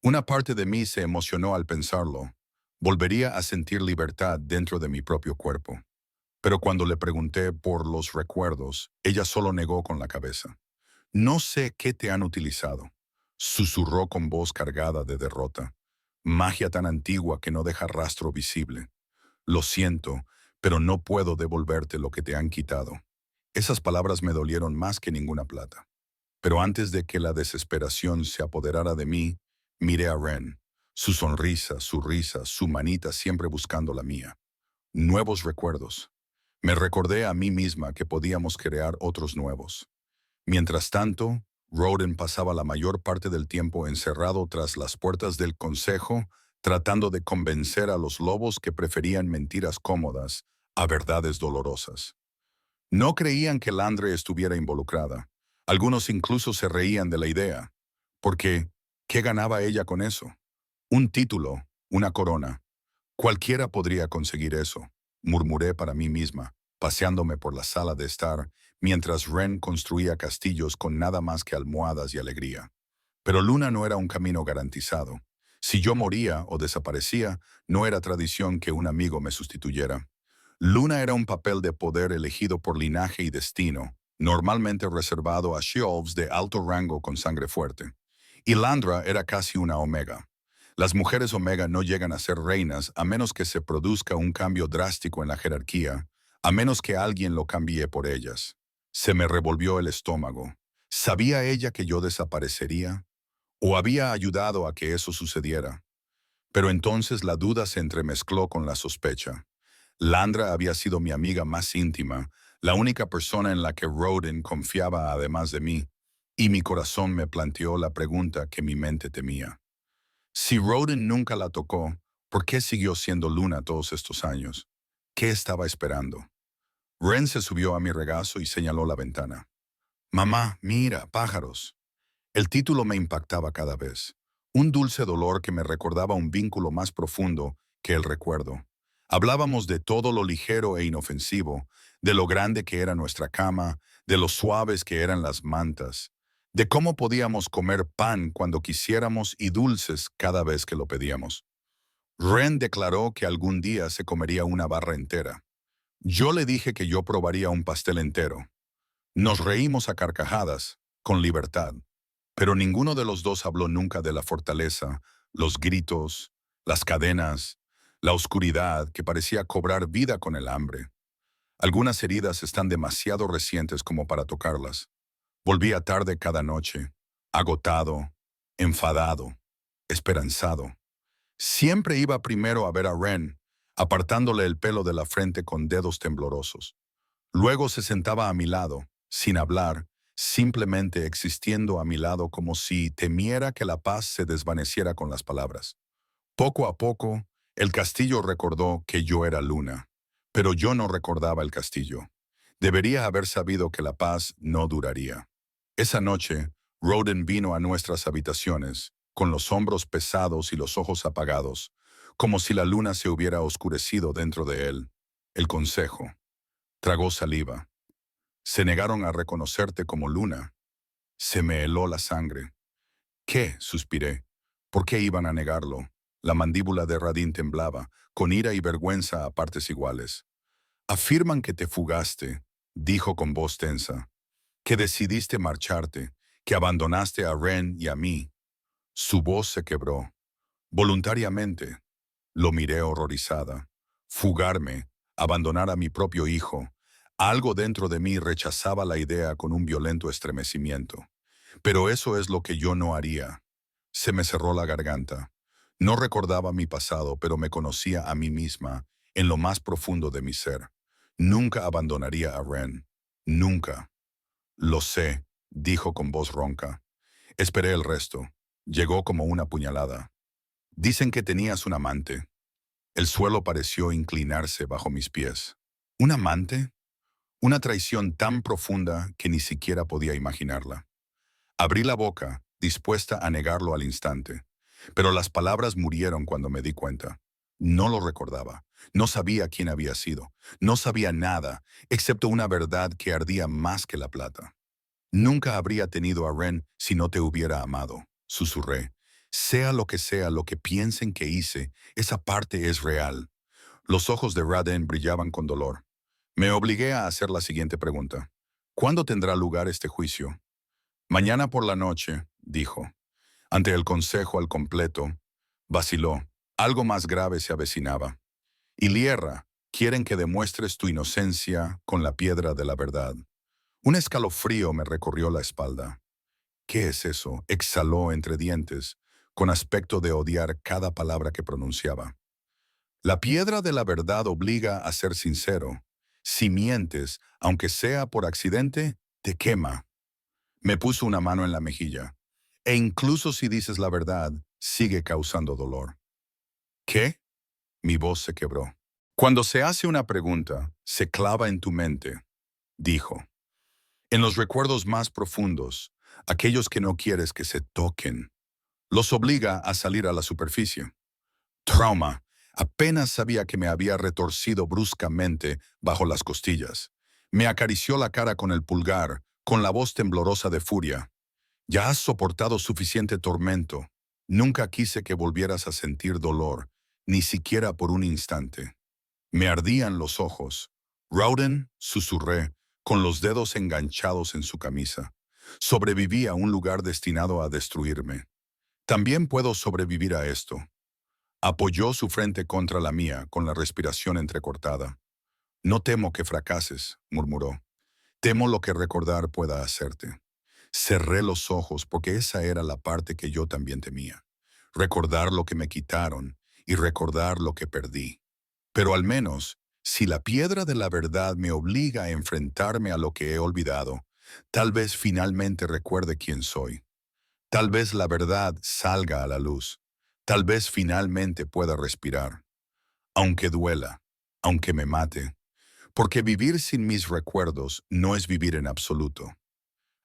Una parte de mí se emocionó al pensarlo. Volvería a sentir libertad dentro de mi propio cuerpo. Pero cuando le pregunté por los recuerdos, ella solo negó con la cabeza. No sé qué te han utilizado, susurró con voz cargada de derrota. Magia tan antigua que no deja rastro visible. Lo siento, pero no puedo devolverte lo que te han quitado. Esas palabras me dolieron más que ninguna plata. Pero antes de que la desesperación se apoderara de mí, miré a Ren. Su sonrisa, su risa, su manita siempre buscando la mía. Nuevos recuerdos. Me recordé a mí misma que podíamos crear otros nuevos. Mientras tanto, Roden pasaba la mayor parte del tiempo encerrado tras las puertas del consejo, tratando de convencer a los lobos que preferían mentiras cómodas a verdades dolorosas. No creían que Landre estuviera involucrada. Algunos incluso se reían de la idea. Porque, ¿qué ganaba ella con eso? Un título, una corona. Cualquiera podría conseguir eso, murmuré para mí misma, paseándome por la sala de estar, mientras Ren construía castillos con nada más que almohadas y alegría. Pero Luna no era un camino garantizado. Si yo moría o desaparecía, no era tradición que un amigo me sustituyera. Luna era un papel de poder elegido por linaje y destino, normalmente reservado a Sheolves de alto rango con sangre fuerte. Y Landra era casi una omega. Las mujeres omega no llegan a ser reinas a menos que se produzca un cambio drástico en la jerarquía, a menos que alguien lo cambie por ellas. Se me revolvió el estómago. ¿Sabía ella que yo desaparecería? ¿O había ayudado a que eso sucediera? Pero entonces la duda se entremezcló con la sospecha. Landra había sido mi amiga más íntima, la única persona en la que Roden confiaba además de mí, y mi corazón me planteó la pregunta que mi mente temía. Si Roden nunca la tocó, ¿por qué siguió siendo Luna todos estos años? ¿Qué estaba esperando? Ren se subió a mi regazo y señaló la ventana. Mamá, mira, pájaros. El título me impactaba cada vez. Un dulce dolor que me recordaba un vínculo más profundo que el recuerdo. Hablábamos de todo lo ligero e inofensivo, de lo grande que era nuestra cama, de lo suaves que eran las mantas, de cómo podíamos comer pan cuando quisiéramos y dulces cada vez que lo pedíamos. Ren declaró que algún día se comería una barra entera. Yo le dije que yo probaría un pastel entero. Nos reímos a carcajadas, con libertad, pero ninguno de los dos habló nunca de la fortaleza, los gritos, las cadenas, la oscuridad que parecía cobrar vida con el hambre. Algunas heridas están demasiado recientes como para tocarlas. Volvía tarde cada noche, agotado, enfadado, esperanzado. Siempre iba primero a ver a Ren, apartándole el pelo de la frente con dedos temblorosos. Luego se sentaba a mi lado, sin hablar, simplemente existiendo a mi lado como si temiera que la paz se desvaneciera con las palabras. Poco a poco, el castillo recordó que yo era Luna, pero yo no recordaba el castillo. Debería haber sabido que la paz no duraría. Esa noche, Roden vino a nuestras habitaciones, con los hombros pesados y los ojos apagados, como si la luna se hubiera oscurecido dentro de él. El consejo. Tragó saliva. Se negaron a reconocerte como luna. Se me heló la sangre. ¿Qué? Suspiré. ¿Por qué iban a negarlo? La mandíbula de Radin temblaba, con ira y vergüenza a partes iguales. Afirman que te fugaste, dijo con voz tensa, que decidiste marcharte, que abandonaste a Ren y a mí. Su voz se quebró. Voluntariamente. Lo miré horrorizada. Fugarme, abandonar a mi propio hijo. Algo dentro de mí rechazaba la idea con un violento estremecimiento. Pero eso es lo que yo no haría. Se me cerró la garganta. No recordaba mi pasado, pero me conocía a mí misma en lo más profundo de mi ser. Nunca abandonaría a Ren. Nunca. Lo sé, dijo con voz ronca. Esperé el resto. Llegó como una puñalada. Dicen que tenías un amante. El suelo pareció inclinarse bajo mis pies. ¿Un amante? Una traición tan profunda que ni siquiera podía imaginarla. Abrí la boca, dispuesta a negarlo al instante, pero las palabras murieron cuando me di cuenta. No lo recordaba, no sabía quién había sido, no sabía nada, excepto una verdad que ardía más que la plata. Nunca habría tenido a Ren si no te hubiera amado, susurré. Sea lo que piensen que hice, esa parte es real. Los ojos de Raden brillaban con dolor. Me obligué a hacer la siguiente pregunta. ¿Cuándo tendrá lugar este juicio? Mañana por la noche, dijo. Ante el consejo al completo, vaciló. Algo más grave se avecinaba. Ilierra, quieren que demuestres tu inocencia con la piedra de la verdad. Un escalofrío me recorrió la espalda. ¿Qué es eso? Exhaló entre dientes, con aspecto de odiar cada palabra que pronunciaba. La piedra de la verdad obliga a ser sincero. Si mientes, aunque sea por accidente, te quema. Me puso una mano en la mejilla. E incluso si dices la verdad, sigue causando dolor. ¿Qué? Mi voz se quebró. Cuando se hace una pregunta, se clava en tu mente, dijo. En los recuerdos más profundos, aquellos que no quieres que se toquen, los obliga a salir a la superficie. Trauma. Apenas sabía que me había retorcido bruscamente bajo las costillas. Me acarició la cara con el pulgar, con la voz temblorosa de furia. Ya has soportado suficiente tormento. Nunca quise que volvieras a sentir dolor, ni siquiera por un instante. Me ardían los ojos. Rauden, susurré, con los dedos enganchados en su camisa. Sobreviví a un lugar destinado a destruirme. También puedo sobrevivir a esto. Apoyó su frente contra la mía, con la respiración entrecortada. No temo que fracases, murmuró. Temo lo que recordar pueda hacerte. Cerré los ojos porque esa era la parte que yo también temía. Recordar lo que me quitaron y recordar lo que perdí. Pero al menos, si la piedra de la verdad me obliga a enfrentarme a lo que he olvidado, tal vez finalmente recuerde quién soy. Tal vez la verdad salga a la luz. Tal vez finalmente pueda respirar. Aunque duela, aunque me mate. Porque vivir sin mis recuerdos no es vivir en absoluto.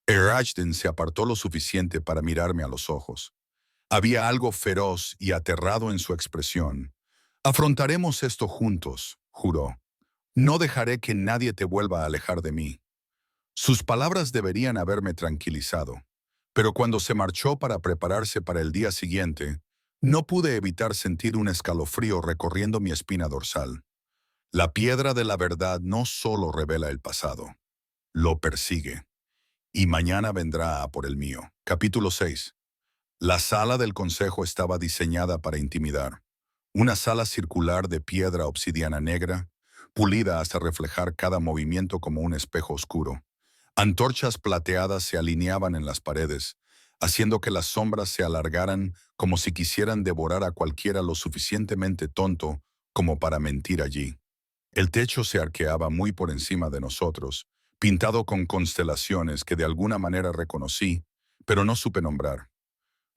Erajden se apartó lo suficiente para mirarme a los ojos. Había algo feroz y aterrado en su expresión. Afrontaremos esto juntos, juró. No dejaré que nadie te vuelva a alejar de mí. Sus palabras deberían haberme tranquilizado, pero cuando se marchó para prepararse para el día siguiente, no pude evitar sentir un escalofrío recorriendo mi espina dorsal. La piedra de la verdad no solo revela el pasado, lo persigue. Y mañana vendrá a por el mío. Capítulo 6. La sala del consejo estaba diseñada para intimidar. Una sala circular de piedra obsidiana negra, pulida hasta reflejar cada movimiento como un espejo oscuro. Antorchas plateadas se alineaban en las paredes, haciendo que las sombras se alargaran como si quisieran devorar a cualquiera lo suficientemente tonto como para mentir allí. El techo se arqueaba muy por encima de nosotros, pintado con constelaciones que de alguna manera reconocí, pero no supe nombrar.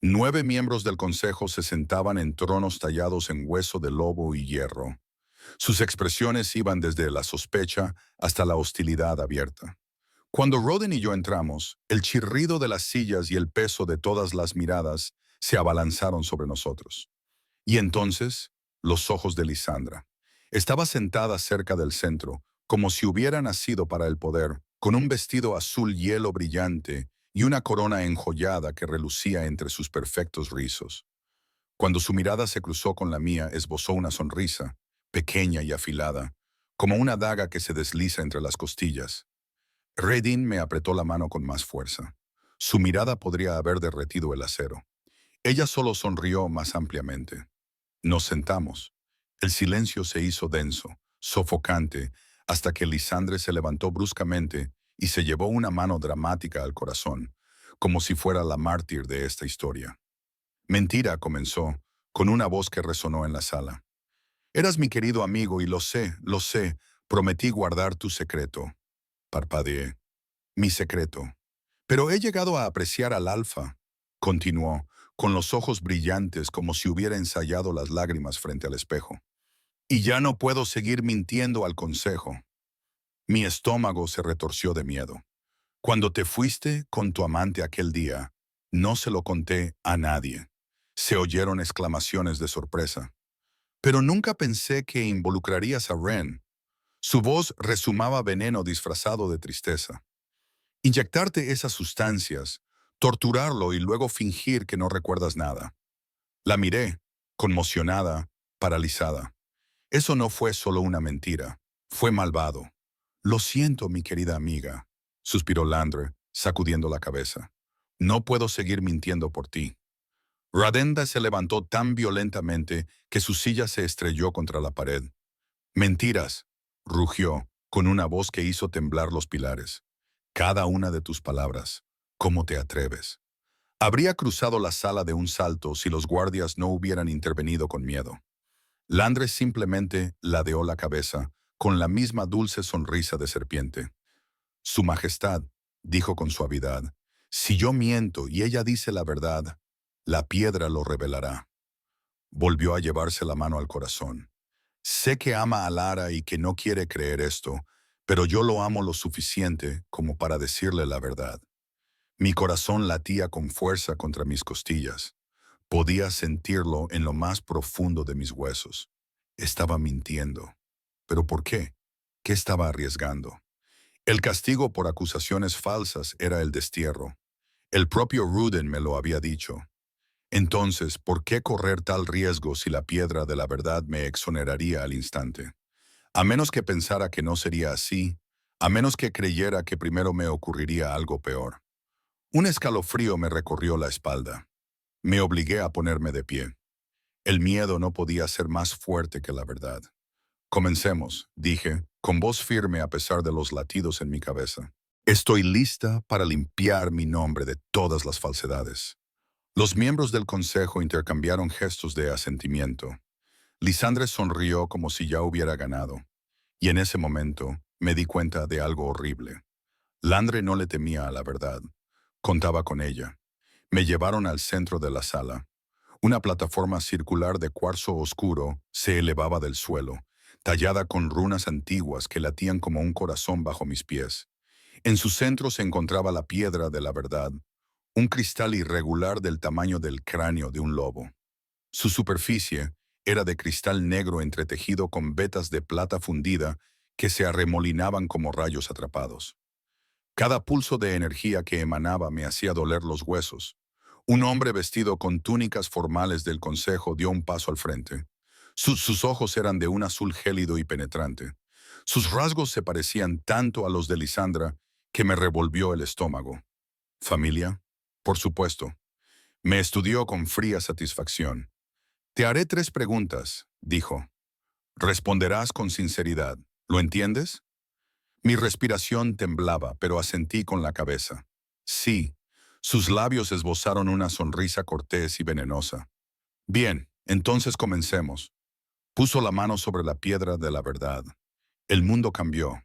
9 miembros del consejo se sentaban en tronos tallados en hueso de lobo y hierro. Sus expresiones iban desde la sospecha hasta la hostilidad abierta. Cuando Roden y yo entramos, el chirrido de las sillas y el peso de todas las miradas se abalanzaron sobre nosotros. Y entonces, los ojos de Lisandra. Estaba sentada cerca del centro, como si hubiera nacido para el poder, con un vestido azul hielo brillante y una corona enjollada que relucía entre sus perfectos rizos. Cuando su mirada se cruzó con la mía, esbozó una sonrisa, pequeña y afilada, como una daga que se desliza entre las costillas. Redin me apretó la mano con más fuerza. Su mirada podría haber derretido el acero. Ella solo sonrió más ampliamente. Nos sentamos. El silencio se hizo denso, sofocante, hasta que Lisandre se levantó bruscamente y se llevó una mano dramática al corazón, como si fuera la mártir de esta historia. Mentira, comenzó, con una voz que resonó en la sala. Eras mi querido amigo y lo sé, prometí guardar tu secreto. Parpadeé. Mi secreto. Pero he llegado a apreciar al alfa, continuó, con los ojos brillantes como si hubiera ensayado las lágrimas frente al espejo. Y ya no puedo seguir mintiendo al consejo. Mi estómago se retorció de miedo. Cuando te fuiste con tu amante aquel día, no se lo conté a nadie. Se oyeron exclamaciones de sorpresa. Pero nunca pensé que involucrarías a Ren. Su voz resumaba veneno disfrazado de tristeza. Inyectarte esas sustancias, torturarlo y luego fingir que no recuerdas nada. La miré, conmocionada, paralizada. Eso no fue solo una mentira, fue malvado. Lo siento, mi querida amiga, suspiró Landre, sacudiendo la cabeza. No puedo seguir mintiendo por ti. Radenda se levantó tan violentamente que su silla se estrelló contra la pared. Mentiras, rugió, con una voz que hizo temblar los pilares. Cada una de tus palabras. ¿Cómo te atreves? Habría cruzado la sala de un salto si los guardias no hubieran intervenido con miedo. Landres simplemente ladeó la cabeza, con la misma dulce sonrisa de serpiente. Su Majestad, dijo con suavidad, si yo miento y ella dice la verdad, la piedra lo revelará. Volvió a llevarse la mano al corazón. Sé que ama a Lara y que no quiere creer esto, pero yo lo amo lo suficiente como para decirle la verdad. Mi corazón latía con fuerza contra mis costillas. Podía sentirlo en lo más profundo de mis huesos. Estaba mintiendo. ¿Pero por qué? ¿Qué estaba arriesgando? El castigo por acusaciones falsas era el destierro. El propio Ruden me lo había dicho. Entonces, ¿por qué correr tal riesgo si la piedra de la verdad me exoneraría al instante? A menos que pensara que no sería así, a menos que creyera que primero me ocurriría algo peor. Un escalofrío me recorrió la espalda. Me obligué a ponerme de pie. El miedo no podía ser más fuerte que la verdad. Comencemos, dije, con voz firme a pesar de los latidos en mi cabeza. Estoy lista para limpiar mi nombre de todas las falsedades. Los miembros del consejo intercambiaron gestos de asentimiento. Lisandre sonrió como si ya hubiera ganado. Y en ese momento me di cuenta de algo horrible. Landre no le temía a la verdad. Contaba con ella. Me llevaron al centro de la sala. Una plataforma circular de cuarzo oscuro se elevaba del suelo, tallada con runas antiguas que latían como un corazón bajo mis pies. En su centro se encontraba la piedra de la verdad, un cristal irregular del tamaño del cráneo de un lobo. Su superficie era de cristal negro entretejido con vetas de plata fundida que se arremolinaban como rayos atrapados. Cada pulso de energía que emanaba me hacía doler los huesos. Un hombre vestido con túnicas formales del consejo dio un paso al frente. Sus ojos eran de un azul gélido y penetrante. Sus rasgos se parecían tanto a los de Lisandra que me revolvió el estómago. ¿Familia? Por supuesto. Me estudió con fría satisfacción. Te haré 3 preguntas, dijo. Responderás con sinceridad. ¿Lo entiendes? Mi respiración temblaba, pero asentí con la cabeza. Sí. Sus labios esbozaron una sonrisa cortés y venenosa. Bien, entonces comencemos. Puso la mano sobre la piedra de la verdad. El mundo cambió.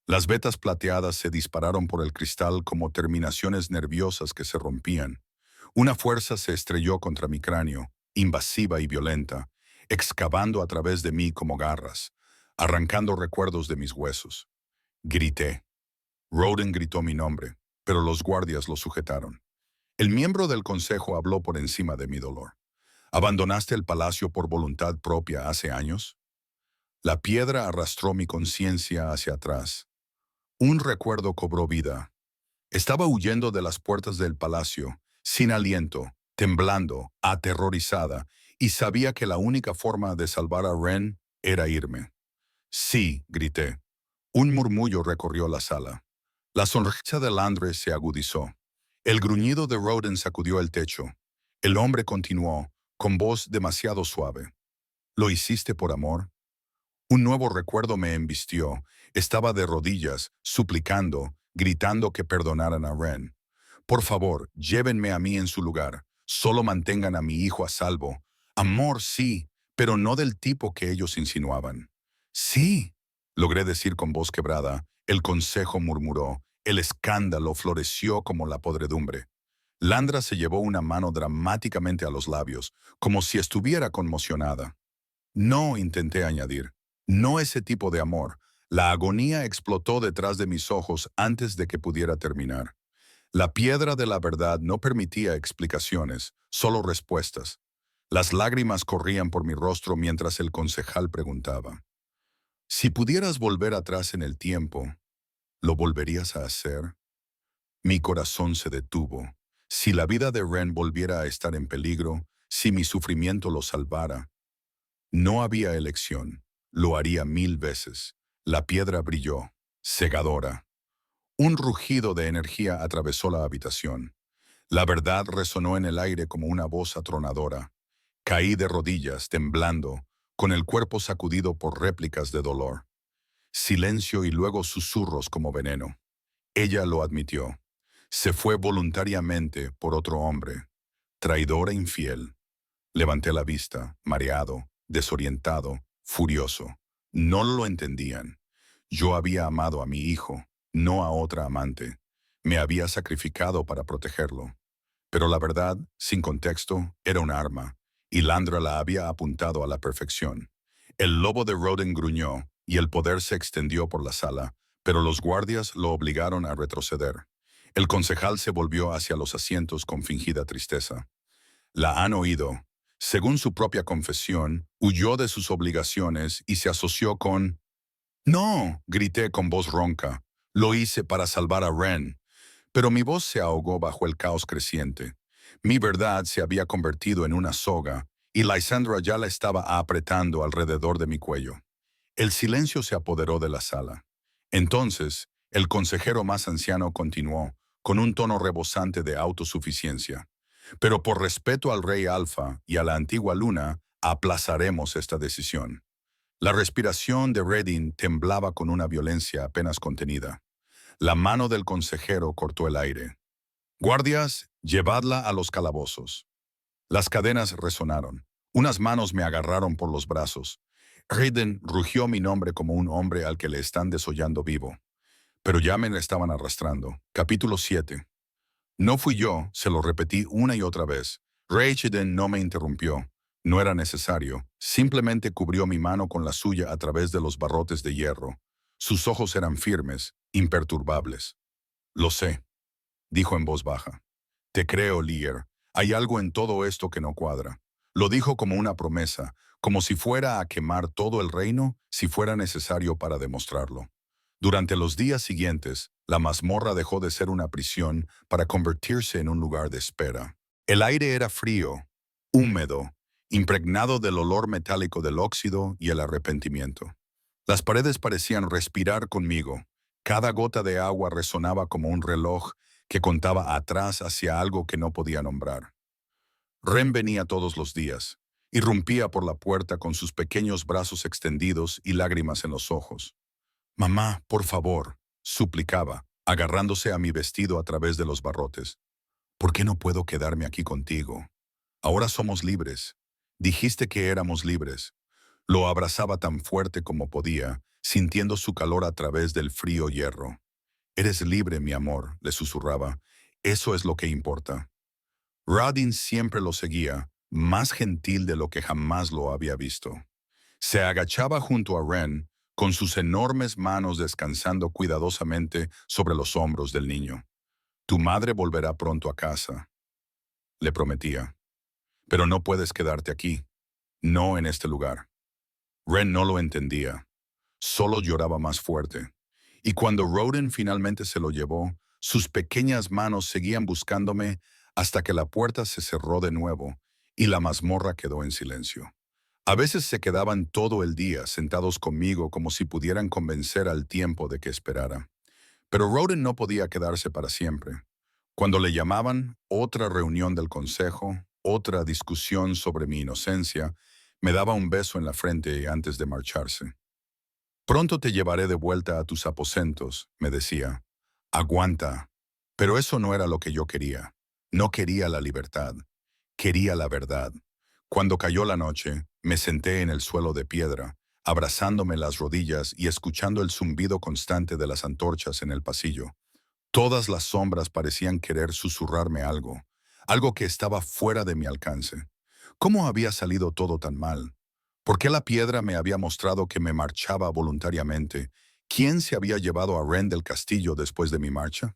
Las vetas plateadas se dispararon por el cristal como terminaciones nerviosas que se rompían. Una fuerza se estrelló contra mi cráneo, invasiva y violenta, excavando a través de mí como garras, arrancando recuerdos de mis huesos. Grité. Roden gritó mi nombre, pero los guardias lo sujetaron. El miembro del consejo habló por encima de mi dolor. ¿Abandonaste el palacio por voluntad propia hace años? La piedra arrastró mi conciencia hacia atrás. Un recuerdo cobró vida. Estaba huyendo de las puertas del palacio, sin aliento, temblando, aterrorizada, y sabía que la única forma de salvar a Ren era irme. Sí, grité. Un murmullo recorrió la sala. La sonrisa de Landre se agudizó. El gruñido de Roden sacudió el techo. El hombre continuó, con voz demasiado suave. ¿Lo hiciste por amor? Un nuevo recuerdo me embistió. Estaba de rodillas, suplicando, gritando que perdonaran a Ren. Por favor, llévenme a mí en su lugar. Solo mantengan a mi hijo a salvo. Amor, sí, pero no del tipo que ellos insinuaban. Sí, logré decir con voz quebrada. El consejo murmuró. El escándalo floreció como la podredumbre. Landra se llevó una mano dramáticamente a los labios, como si estuviera conmocionada. No, intenté añadir. No ese tipo de amor. La agonía explotó detrás de mis ojos antes de que pudiera terminar. La piedra de la verdad no permitía explicaciones, solo respuestas. Las lágrimas corrían por mi rostro mientras el concejal preguntaba. Si pudieras volver atrás en el tiempo, ¿lo volverías a hacer? Mi corazón se detuvo. Si la vida de Ren volviera a estar en peligro, si mi sufrimiento lo salvara, no había elección. Lo haría 1000 veces. La piedra brilló, cegadora. Un rugido de energía atravesó la habitación. La verdad resonó en el aire como una voz atronadora. Caí de rodillas, temblando, con el cuerpo sacudido por réplicas de dolor. Silencio y luego susurros como veneno. Ella lo admitió. Se fue voluntariamente por otro hombre. Traidor e infiel. Levanté la vista, mareado, desorientado, furioso. No lo entendían. Yo había amado a mi hijo, no a otra amante. Me había sacrificado para protegerlo. Pero la verdad, sin contexto, era un arma, y Landra la había apuntado a la perfección. El lobo de Roden gruñó, y el poder se extendió por la sala, pero los guardias lo obligaron a retroceder. El concejal se volvió hacia los asientos con fingida tristeza. La han oído. Según su propia confesión, huyó de sus obligaciones y se asoció con... No, grité con voz ronca. Lo hice para salvar a Ren. Pero mi voz se ahogó bajo el caos creciente. Mi verdad se había convertido en una soga, y Lysandra ya la estaba apretando alrededor de mi cuello. El silencio se apoderó de la sala. Entonces, el consejero más anciano continuó, con un tono rebosante de autosuficiencia. Pero por respeto al rey Alfa y a la antigua luna, aplazaremos esta decisión. La respiración de Redding temblaba con una violencia apenas contenida. La mano del consejero cortó el aire. Guardias, llevadla a los calabozos. Las cadenas resonaron. Unas manos me agarraron por los brazos. Redding rugió mi nombre como un hombre al que le están desollando vivo. Pero ya me estaban arrastrando. Capítulo 7. No fui yo, se lo repetí una y otra vez. Reicheden no me interrumpió. No era necesario. Simplemente cubrió mi mano con la suya a través de los barrotes de hierro. Sus ojos eran firmes, imperturbables. Lo sé, dijo en voz baja. Te creo, Lear. Hay algo en todo esto que no cuadra. Lo dijo como una promesa, como si fuera a quemar todo el reino si fuera necesario para demostrarlo. Durante los días siguientes, la mazmorra dejó de ser una prisión para convertirse en un lugar de espera. El aire era frío, húmedo, impregnado del olor metálico del óxido y el arrepentimiento. Las paredes parecían respirar conmigo. Cada gota de agua resonaba como un reloj que contaba atrás hacia algo que no podía nombrar. Ren venía todos los días. Irrumpía por la puerta con sus pequeños brazos extendidos y lágrimas en los ojos. Mamá, por favor, suplicaba, agarrándose a mi vestido a través de los barrotes. ¿Por qué no puedo quedarme aquí contigo? Ahora somos libres. Dijiste que éramos libres. Lo abrazaba tan fuerte como podía, sintiendo su calor a través del frío hierro. Eres libre, mi amor, le susurraba. Eso es lo que importa. Rodin siempre lo seguía, más gentil de lo que jamás lo había visto. Se agachaba junto a Ren, con sus enormes manos descansando cuidadosamente sobre los hombros del niño. Tu madre volverá pronto a casa, le prometía. Pero no puedes quedarte aquí, no en este lugar. Ren no lo entendía, solo lloraba más fuerte. Y cuando Roden finalmente se lo llevó, sus pequeñas manos seguían buscándome hasta que la puerta se cerró de nuevo y la mazmorra quedó en silencio. A veces se quedaban todo el día sentados conmigo como si pudieran convencer al tiempo de que esperara. Pero Roden no podía quedarse para siempre. Cuando le llamaban, otra reunión del consejo, otra discusión sobre mi inocencia, me daba un beso en la frente antes de marcharse. Pronto te llevaré de vuelta a tus aposentos, me decía. Aguanta. Pero eso no era lo que yo quería. No quería la libertad. Quería la verdad. Cuando cayó la noche, me senté en el suelo de piedra, abrazándome las rodillas y escuchando el zumbido constante de las antorchas en el pasillo. Todas las sombras parecían querer susurrarme algo, algo que estaba fuera de mi alcance. ¿Cómo había salido todo tan mal? ¿Por qué la piedra me había mostrado que me marchaba voluntariamente? ¿Quién se había llevado a Ren del castillo después de mi marcha?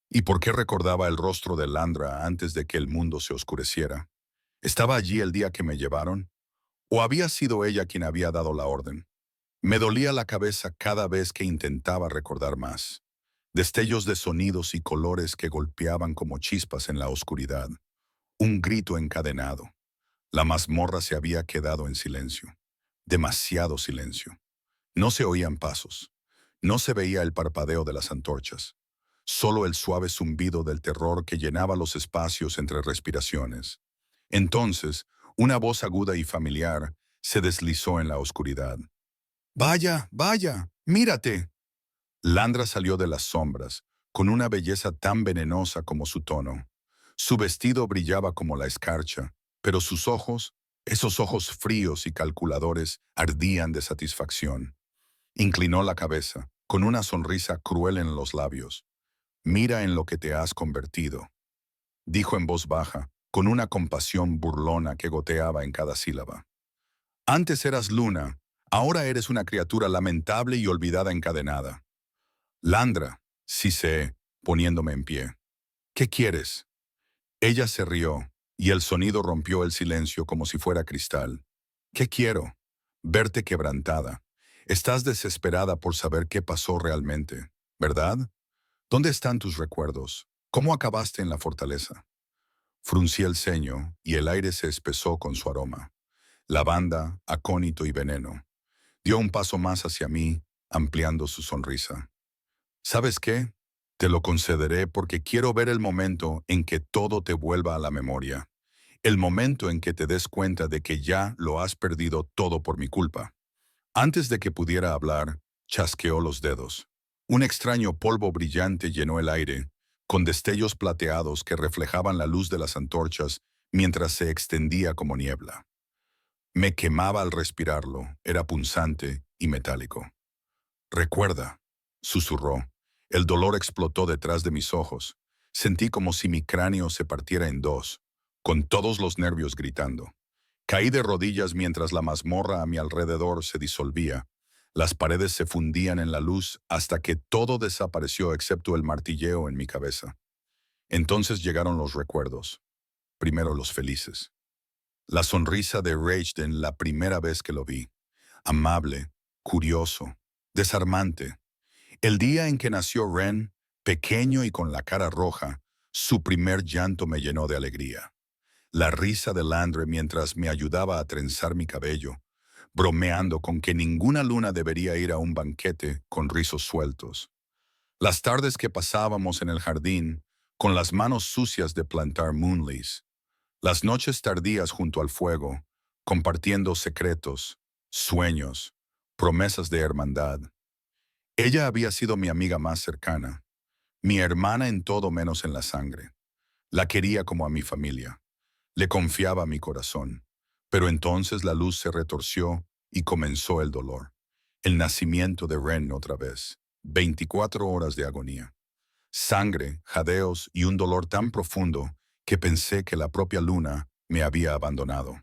¿Y por qué recordaba el rostro de Landra antes de que el mundo se oscureciera? ¿Estaba allí el día que me llevaron? ¿O había sido ella quien había dado la orden? Me dolía la cabeza cada vez que intentaba recordar más. Destellos de sonidos y colores que golpeaban como chispas en la oscuridad. Un grito encadenado. La mazmorra se había quedado en silencio. Demasiado silencio. No se oían pasos. No se veía el parpadeo de las antorchas. Solo el suave zumbido del terror que llenaba los espacios entre respiraciones. Entonces, una voz aguda y familiar se deslizó en la oscuridad. «Vaya, vaya, mírate». Landra salió de las sombras, con una belleza tan venenosa como su tono. Su vestido brillaba como la escarcha, pero sus ojos, esos ojos fríos y calculadores, ardían de satisfacción. Inclinó la cabeza, con una sonrisa cruel en los labios. «Mira en lo que te has convertido», dijo en voz baja, con una compasión burlona que goteaba en cada sílaba. «Antes eras luna, ahora eres una criatura lamentable y olvidada encadenada». «Landra», sé, poniéndome en pie. «¿Qué quieres?» Ella se rió, y el sonido rompió el silencio como si fuera cristal. «¿Qué quiero?» «Verte quebrantada. Estás desesperada por saber qué pasó realmente, ¿verdad? ¿Dónde están tus recuerdos? ¿Cómo acabaste en la fortaleza?» Fruncí el ceño, y el aire se espesó con su aroma. Lavanda, acónito y veneno. Dio un paso más hacia mí, ampliando su sonrisa. «¿Sabes qué? Te lo concederé porque quiero ver el momento en que todo te vuelva a la memoria. El momento en que te des cuenta de que ya lo has perdido todo por mi culpa». Antes de que pudiera hablar, chasqueó los dedos. Un extraño polvo brillante llenó el aire, con destellos plateados que reflejaban la luz de las antorchas mientras se extendía como niebla. Me quemaba al respirarlo, era punzante y metálico. «Recuerda», susurró. El dolor explotó detrás de mis ojos. Sentí como si mi cráneo se partiera en dos, con todos los nervios gritando. Caí de rodillas mientras la mazmorra a mi alrededor se disolvía. Las paredes se fundían en la luz hasta que todo desapareció excepto el martilleo en mi cabeza. Entonces llegaron los recuerdos. Primero los felices. La sonrisa de Raiden la primera vez que lo vi. Amable, curioso, desarmante. El día en que nació Ren, pequeño y con la cara roja, su primer llanto me llenó de alegría. La risa de Landre mientras me ayudaba a trenzar mi cabello, bromeando con que ninguna luna debería ir a un banquete con rizos sueltos. Las tardes que pasábamos en el jardín, con las manos sucias de plantar moonleys. Las noches tardías junto al fuego, compartiendo secretos, sueños, promesas de hermandad. Ella había sido mi amiga más cercana, mi hermana en todo menos en la sangre. La quería como a mi familia. Le confiaba mi corazón. Pero entonces la luz se retorció y comenzó el dolor. El nacimiento de Ren otra vez. 24 horas de agonía. Sangre, jadeos y un dolor tan profundo que pensé que la propia luna me había abandonado.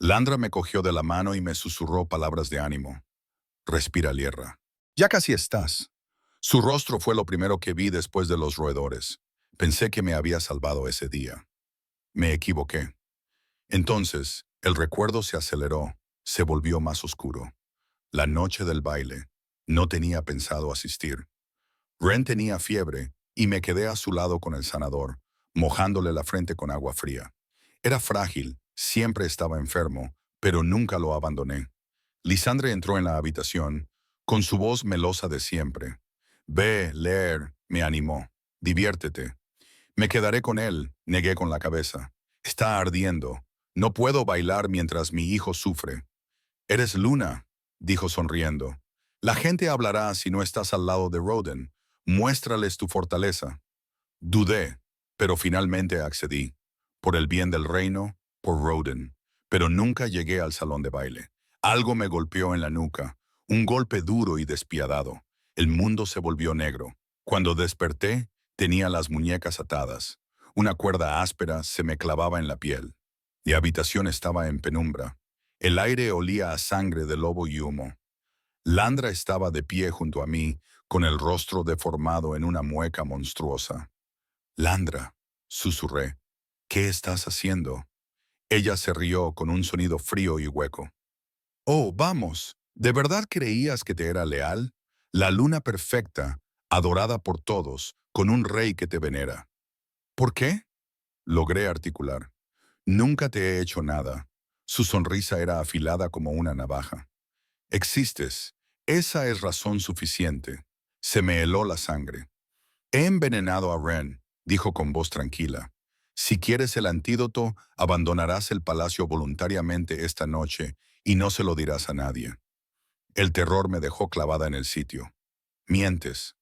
Landra me cogió de la mano y me susurró palabras de ánimo. respira Lierra. Ya casi estás. Su rostro fue lo primero que vi después de los roedores. Pensé que me había salvado ese día. Me equivoqué. Entonces, el recuerdo se aceleró, se volvió más oscuro. La noche del baile. No tenía pensado asistir. Ren tenía fiebre y me quedé a su lado con el sanador, mojándole la frente con agua fría. Era frágil, siempre estaba enfermo, pero nunca lo abandoné. Lisandre entró en la habitación, con su voz melosa de siempre. Ve, leer, me animó. Diviértete. Me quedaré con él, negué con la cabeza. Está ardiendo. No puedo bailar mientras mi hijo sufre. Eres Luna, dijo sonriendo. La gente hablará si no estás al lado de Roden. Muéstrales tu fortaleza. Dudé, pero finalmente accedí. Por el bien del reino, por Roden. Pero nunca llegué al salón de baile. Algo me golpeó en la nuca, un golpe duro y despiadado. El mundo se volvió negro. Cuando desperté, tenía las muñecas atadas. Una cuerda áspera se me clavaba en la piel. Mi habitación estaba en penumbra. El aire olía a sangre de lobo y humo. Landra estaba de pie junto a mí, con el rostro deformado en una mueca monstruosa. Landra, susurré, ¿qué estás haciendo? Ella se rió con un sonido frío y hueco. Oh, vamos, ¿de verdad creías que te era leal? La luna perfecta, adorada por todos, con un rey que te venera. ¿Por qué? Logré articular. Nunca te he hecho nada. Su sonrisa era afilada como una navaja. Existes. Esa es razón suficiente. Se me heló la sangre. He envenenado a Ren, dijo con voz tranquila. Si quieres el antídoto, abandonarás el palacio voluntariamente esta noche y no se lo dirás a nadie. El terror me dejó clavada en el sitio. Mientes.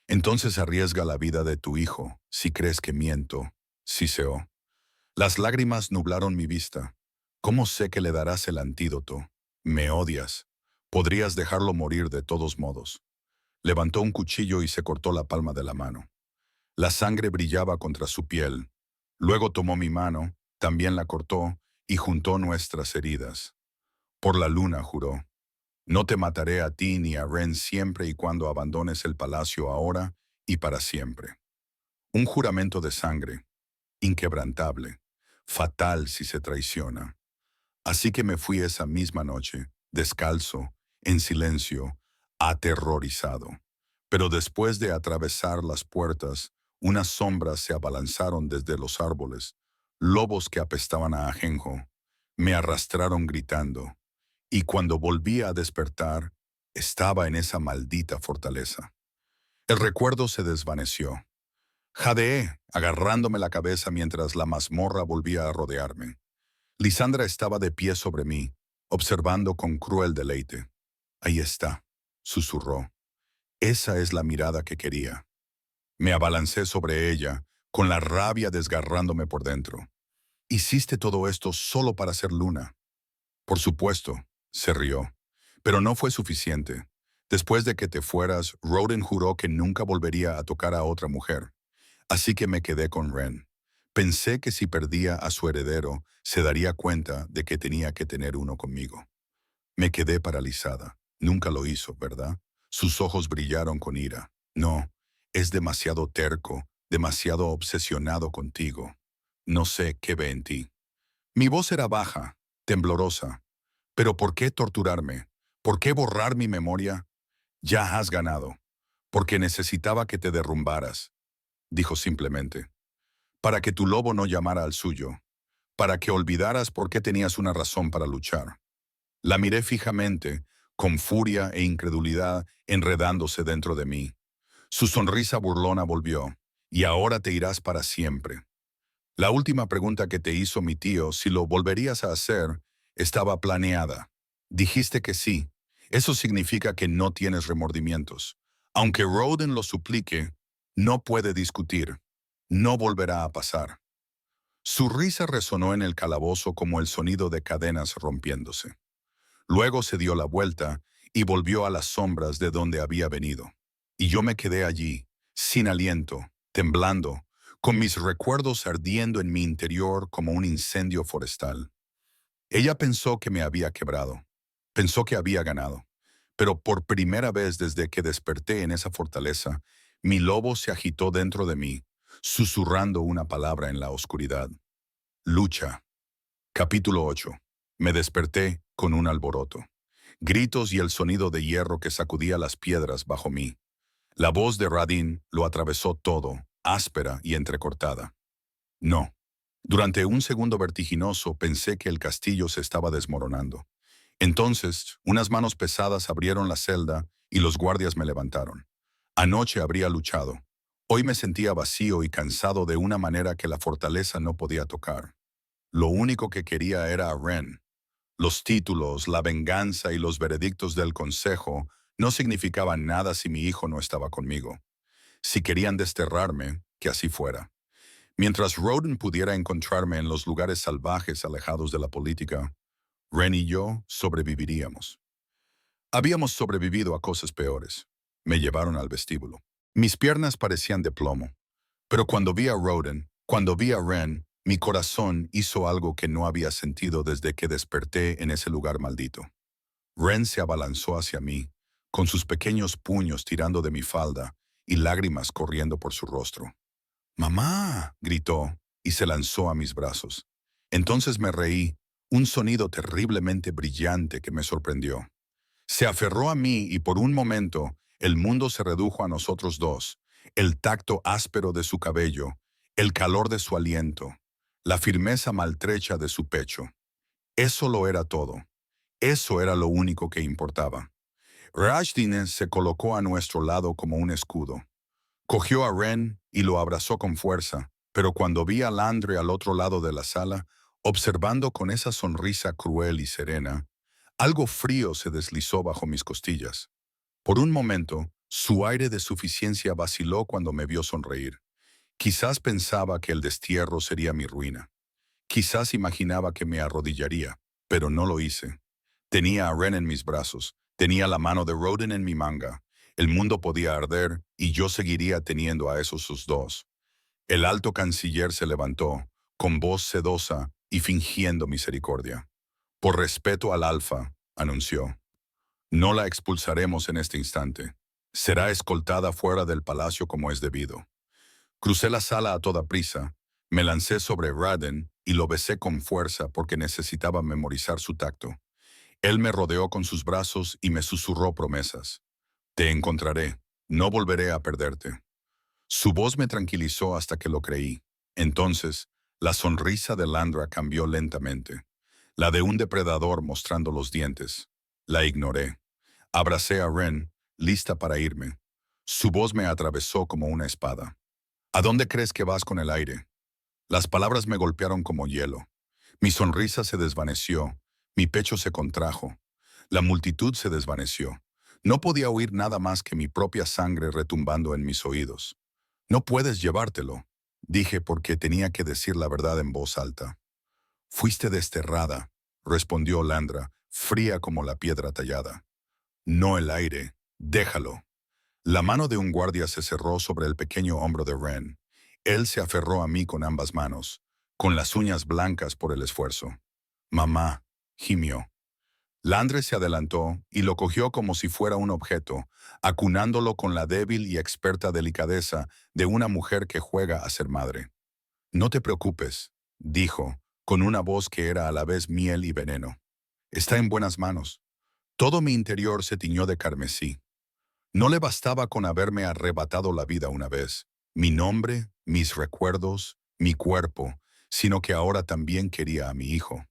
Entonces arriesga la vida de tu hijo, si crees que miento, siseó. Las lágrimas nublaron mi vista. ¿Cómo sé que le darás el antídoto? Me odias. Podrías dejarlo morir de todos modos. Levantó un cuchillo y se cortó la palma de la mano. La sangre brillaba contra su piel. Luego tomó mi mano, también la cortó y juntó nuestras heridas. Por la luna, juró. No te mataré a ti ni a Ren siempre y cuando abandones el palacio ahora y para siempre. Un juramento de sangre, inquebrantable, fatal si se traiciona. Así que me fui esa misma noche, descalzo, en silencio, aterrorizado. Pero después de atravesar las puertas, unas sombras se abalanzaron desde los árboles, lobos que apestaban a ajenjo. Me arrastraron gritando, y cuando volví a despertar, estaba en esa maldita fortaleza. El recuerdo se desvaneció. Jadeé, agarrándome la cabeza mientras la mazmorra volvía a rodearme. Lisandra estaba de pie sobre mí, observando con cruel deleite. Ahí está, susurró. Esa es la mirada que quería. Me abalancé sobre ella, con la rabia desgarrándome por dentro. Hiciste todo esto solo para ser Luna. Por supuesto, se rió. Pero no fue suficiente. Después de que te fueras, Roden juró que nunca volvería a tocar a otra mujer. Así que me quedé con Ren. Pensé que si perdía a su heredero, se daría cuenta de que tenía que tener uno conmigo. Me quedé paralizada. Nunca lo hizo, ¿verdad? Sus ojos brillaron con ira. No, es demasiado terco, demasiado obsesionado contigo. No sé qué ve en ti. Mi voz era baja, temblorosa. ¿Pero por qué torturarme? ¿Por qué borrar mi memoria? Ya has ganado. Porque necesitaba que te derrumbaras, dijo simplemente. Para que tu lobo no llamara al suyo. Para que olvidaras por qué tenías una razón para luchar. La miré fijamente, con furia e incredulidad enredándose dentro de mí. Su sonrisa burlona volvió. Y ahora te irás para siempre. La última pregunta que te hizo mi tío, si lo volverías a hacer, estaba planeada. Dijiste que sí. Eso significa que no tienes remordimientos. Aunque Roden lo suplique, no puede discutir. No volverá a pasar. Su risa resonó en el calabozo como el sonido de cadenas rompiéndose. Luego se dio la vuelta y volvió a las sombras de donde había venido. Y yo me quedé allí, sin aliento, temblando, con mis recuerdos ardiendo en mi interior como un incendio forestal. Ella pensó que me había quebrado. Pensó que había ganado. Pero por primera vez desde que desperté en esa fortaleza, mi lobo se agitó dentro de mí, susurrando una palabra en la oscuridad. Lucha. Capítulo 8. Me desperté con un alboroto. Gritos y el sonido de hierro que sacudía las piedras bajo mí. La voz de Radin lo atravesó todo, áspera y entrecortada. No. Durante un segundo vertiginoso pensé que el castillo se estaba desmoronando. Entonces, unas manos pesadas abrieron la celda y los guardias me levantaron. Anoche habría luchado. Hoy me sentía vacío y cansado de una manera que la fortaleza no podía tocar. Lo único que quería era a Ren. Los títulos, la venganza y los veredictos del consejo no significaban nada si mi hijo no estaba conmigo. Si querían desterrarme, que así fuera. Mientras Roden pudiera encontrarme en los lugares salvajes alejados de la política, Ren y yo sobreviviríamos. Habíamos sobrevivido a cosas peores. Me llevaron al vestíbulo. Mis piernas parecían de plomo. Pero cuando vi a Roden, cuando vi a Ren, mi corazón hizo algo que no había sentido desde que desperté en ese lugar maldito. Ren se abalanzó hacia mí, con sus pequeños puños tirando de mi falda y lágrimas corriendo por su rostro. «¡Mamá!», gritó, y se lanzó a mis brazos. Entonces me reí, un sonido terriblemente brillante que me sorprendió. Se aferró a mí y por un momento el mundo se redujo a nosotros dos, el tacto áspero de su cabello, el calor de su aliento, la firmeza maltrecha de su pecho. Eso lo era todo. Eso era lo único que importaba. Rajdine se colocó a nuestro lado como un escudo. Cogió a Ren y lo abrazó con fuerza, pero cuando vi a Landry al otro lado de la sala, observando con esa sonrisa cruel y serena, algo frío se deslizó bajo mis costillas. Por un momento, su aire de suficiencia vaciló cuando me vio sonreír. Quizás pensaba que el destierro sería mi ruina. Quizás imaginaba que me arrodillaría, pero no lo hice. Tenía a Ren en mis brazos, tenía la mano de Roden en mi manga. El mundo podía arder y yo seguiría teniendo a esos sus dos. El alto canciller se levantó, con voz sedosa y fingiendo misericordia. Por respeto al Alfa, anunció. No la expulsaremos en este instante. Será escoltada fuera del palacio como es debido. Crucé la sala a toda prisa, me lancé sobre Raden y lo besé con fuerza porque necesitaba memorizar su tacto. Él me rodeó con sus brazos y me susurró promesas. Te encontraré, no volveré a perderte. Su voz me tranquilizó hasta que lo creí. Entonces, la sonrisa de Landra cambió lentamente. La de un depredador mostrando los dientes. La ignoré. Abracé a Ren, lista para irme. Su voz me atravesó como una espada. ¿A dónde crees que vas con el aire? Las palabras me golpearon como hielo. Mi sonrisa se desvaneció, mi pecho se contrajo. La multitud se desvaneció. No podía oír nada más que mi propia sangre retumbando en mis oídos. No puedes llevártelo, dije porque tenía que decir la verdad en voz alta. Fuiste desterrada, respondió Landra, fría como la piedra tallada. No el aire, déjalo. La mano de un guardia se cerró sobre el pequeño hombro de Ren. Él se aferró a mí con ambas manos, con las uñas blancas por el esfuerzo. Mamá, gimió. Landre se adelantó y lo cogió como si fuera un objeto, acunándolo con la débil y experta delicadeza de una mujer que juega a ser madre. No te preocupes, dijo, con una voz que era a la vez miel y veneno. Está en buenas manos. Todo mi interior se tiñó de carmesí. No le bastaba con haberme arrebatado la vida una vez, mi nombre, mis recuerdos, mi cuerpo, sino que ahora también quería a mi hijo.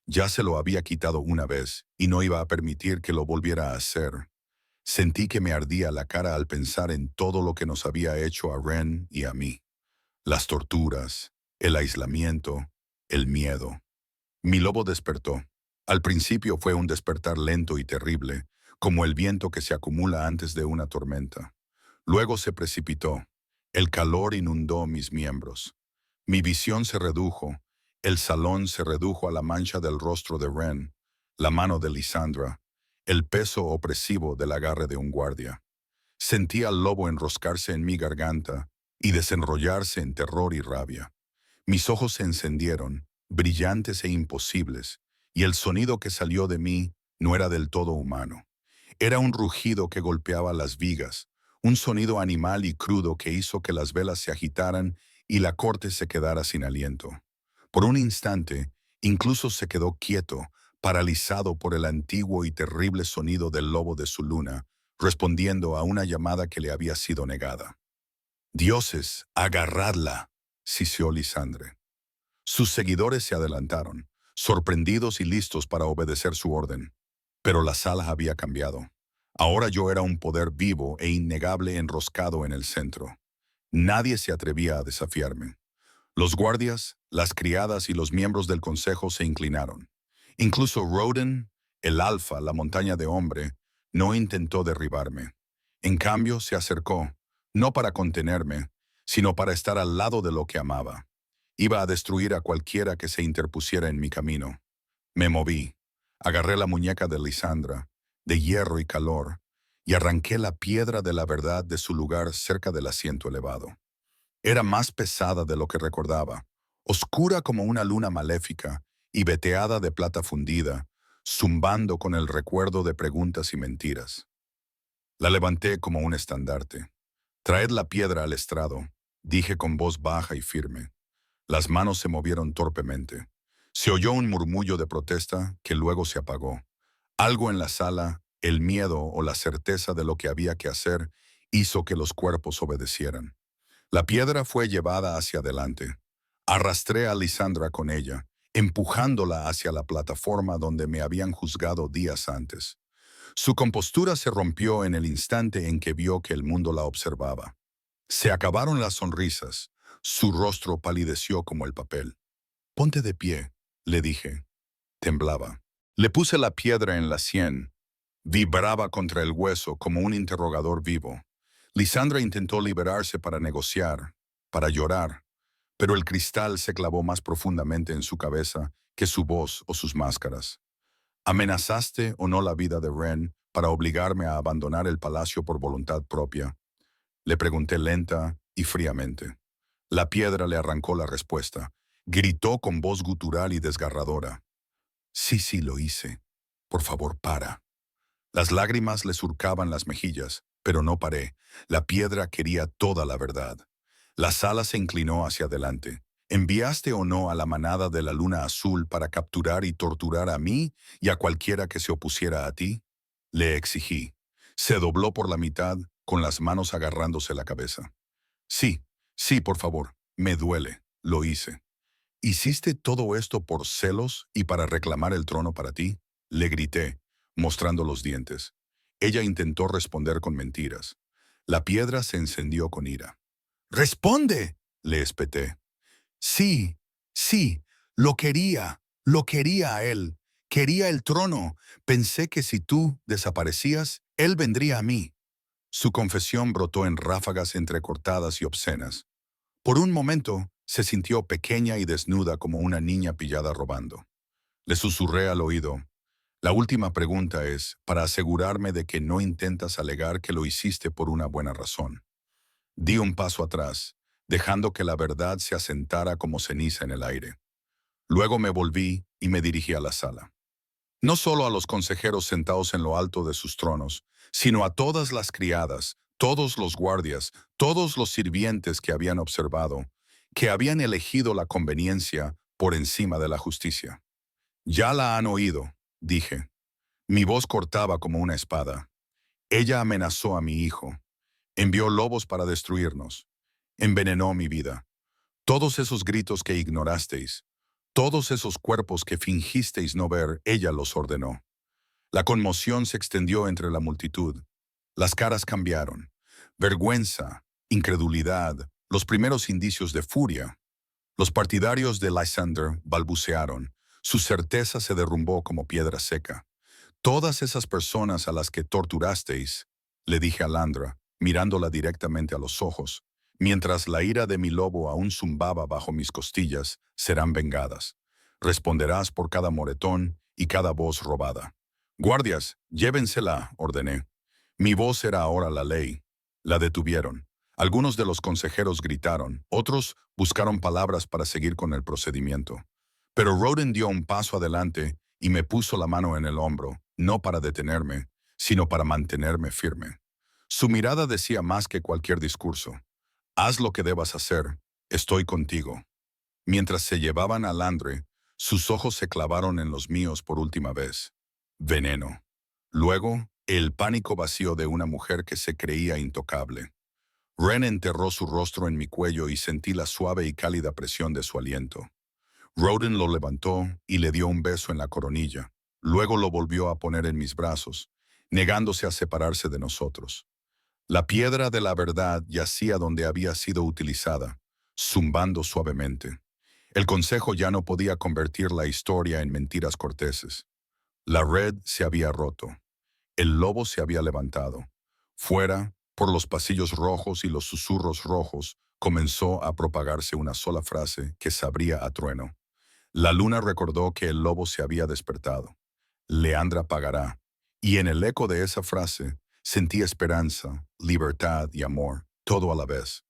Ya se lo había quitado una vez y no iba a permitir que lo volviera a hacer. Sentí que me ardía la cara al pensar en todo lo que nos había hecho a Ren y a mí. Las torturas, el aislamiento, el miedo. Mi lobo despertó. Al principio fue un despertar lento y terrible, como el viento que se acumula antes de una tormenta. Luego se precipitó. El calor inundó mis miembros. Mi visión se redujo. El salón se redujo a la mancha del rostro de Ren, la mano de Lysandra, el peso opresivo del agarre de un guardia. Sentí al lobo enroscarse en mi garganta y desenrollarse en terror y rabia. Mis ojos se encendieron, brillantes e imposibles, y el sonido que salió de mí no era del todo humano. Era un rugido que golpeaba las vigas, un sonido animal y crudo que hizo que las velas se agitaran y la corte se quedara sin aliento. Por un instante, incluso se quedó quieto, paralizado por el antiguo y terrible sonido del lobo de su luna, respondiendo a una llamada que le había sido negada. «Dioses, agarradla», siseó Lisandre. Sus seguidores se adelantaron, sorprendidos y listos para obedecer su orden. Pero la sala había cambiado. Ahora yo era un poder vivo e innegable enroscado en el centro. Nadie se atrevía a desafiarme. Los guardias, las criadas y los miembros del consejo se inclinaron. Incluso Roden, el alfa, la montaña de hombre, no intentó derribarme. En cambio, se acercó, no para contenerme, sino para estar al lado de lo que amaba. Iba a destruir a cualquiera que se interpusiera en mi camino. Me moví, agarré la muñeca de Lisandra, de hierro y calor, y arranqué la piedra de la verdad de su lugar cerca del asiento elevado. Era más pesada de lo que recordaba, oscura como una luna maléfica y veteada de plata fundida, zumbando con el recuerdo de preguntas y mentiras. La levanté como un estandarte. «Traed la piedra al estrado», dije con voz baja y firme. Las manos se movieron torpemente. Se oyó un murmullo de protesta que luego se apagó. Algo en la sala, el miedo o la certeza de lo que había que hacer, hizo que los cuerpos obedecieran. La piedra fue llevada hacia adelante. Arrastré a Lisandra con ella, empujándola hacia la plataforma donde me habían juzgado días antes. Su compostura se rompió en el instante en que vio que el mundo la observaba. Se acabaron las sonrisas. Su rostro palideció como el papel. «Ponte de pie», le dije. Temblaba. Le puse la piedra en la sien. Vibraba contra el hueso como un interrogador vivo. Lisandra intentó liberarse para negociar, para llorar, pero el cristal se clavó más profundamente en su cabeza que su voz o sus máscaras. «¿Amenazaste o no la vida de Ren para obligarme a abandonar el palacio por voluntad propia?», le pregunté lenta y fríamente. La piedra le arrancó la respuesta. Gritó con voz gutural y desgarradora. «Sí, sí, lo hice. Por favor, para». Las lágrimas le surcaban las mejillas, pero no paré. La piedra quería toda la verdad. La sala se inclinó hacia adelante. «¿Enviaste o no a la manada de la luna azul para capturar y torturar a mí y a cualquiera que se opusiera a ti?», le exigí. Se dobló por la mitad, con las manos agarrándose la cabeza. «Sí, sí, por favor, me duele, lo hice». «¿Hiciste todo esto por celos y para reclamar el trono para ti?», le grité, mostrando los dientes. Ella intentó responder con mentiras. La piedra se encendió con ira. «¡Responde!», le espeté. «Sí, sí, lo quería a él. Quería el trono. Pensé que si tú desaparecías, él vendría a mí». Su confesión brotó en ráfagas entrecortadas y obscenas. Por un momento, se sintió pequeña y desnuda como una niña pillada robando. Le susurré al oído. «La última pregunta es, para asegurarme de que no intentas alegar que lo hiciste por una buena razón». Di un paso atrás, dejando que la verdad se asentara como ceniza en el aire. Luego me volví y me dirigí a la sala. No solo a los consejeros sentados en lo alto de sus tronos, sino a todas las criadas, todos los guardias, todos los sirvientes que habían observado, que habían elegido la conveniencia por encima de la justicia. «Ya la han oído», dije. Mi voz cortaba como una espada. «Ella amenazó a mi hijo. Envió lobos para destruirnos. Envenenó mi vida. Todos esos gritos que ignorasteis, todos esos cuerpos que fingisteis no ver, ella los ordenó». La conmoción se extendió entre la multitud. Las caras cambiaron. Vergüenza, incredulidad, los primeros indicios de furia. Los partidarios de Lysander balbucearon. Su certeza se derrumbó como piedra seca. «Todas esas personas a las que torturasteis», le dije a Landra, mirándola directamente a los ojos, mientras la ira de mi lobo aún zumbaba bajo mis costillas, «serán vengadas. Responderás por cada moretón y cada voz robada». «Guardias, llévensela», ordené. Mi voz era ahora la ley. La detuvieron. Algunos de los consejeros gritaron, otros buscaron palabras para seguir con el procedimiento. Pero Roden dio un paso adelante y me puso la mano en el hombro, no para detenerme, sino para mantenerme firme. Su mirada decía más que cualquier discurso. Haz lo que debas hacer, estoy contigo. Mientras se llevaban a Landry, sus ojos se clavaron en los míos por última vez. Veneno. Luego, el pánico vacío de una mujer que se creía intocable. Ren enterró su rostro en mi cuello y sentí la suave y cálida presión de su aliento. Roden lo levantó y le dio un beso en la coronilla. Luego lo volvió a poner en mis brazos, negándose a separarse de nosotros. La piedra de la verdad yacía donde había sido utilizada, zumbando suavemente. El consejo ya no podía convertir la historia en mentiras corteses. La red se había roto. El lobo se había levantado. Fuera, por los pasillos rojos y los susurros rojos, comenzó a propagarse una sola frase que sabría a trueno. La luna recordó que el lobo se había despertado. Leandra pagará. Y en el eco de esa frase sentí esperanza, libertad y amor, todo a la vez.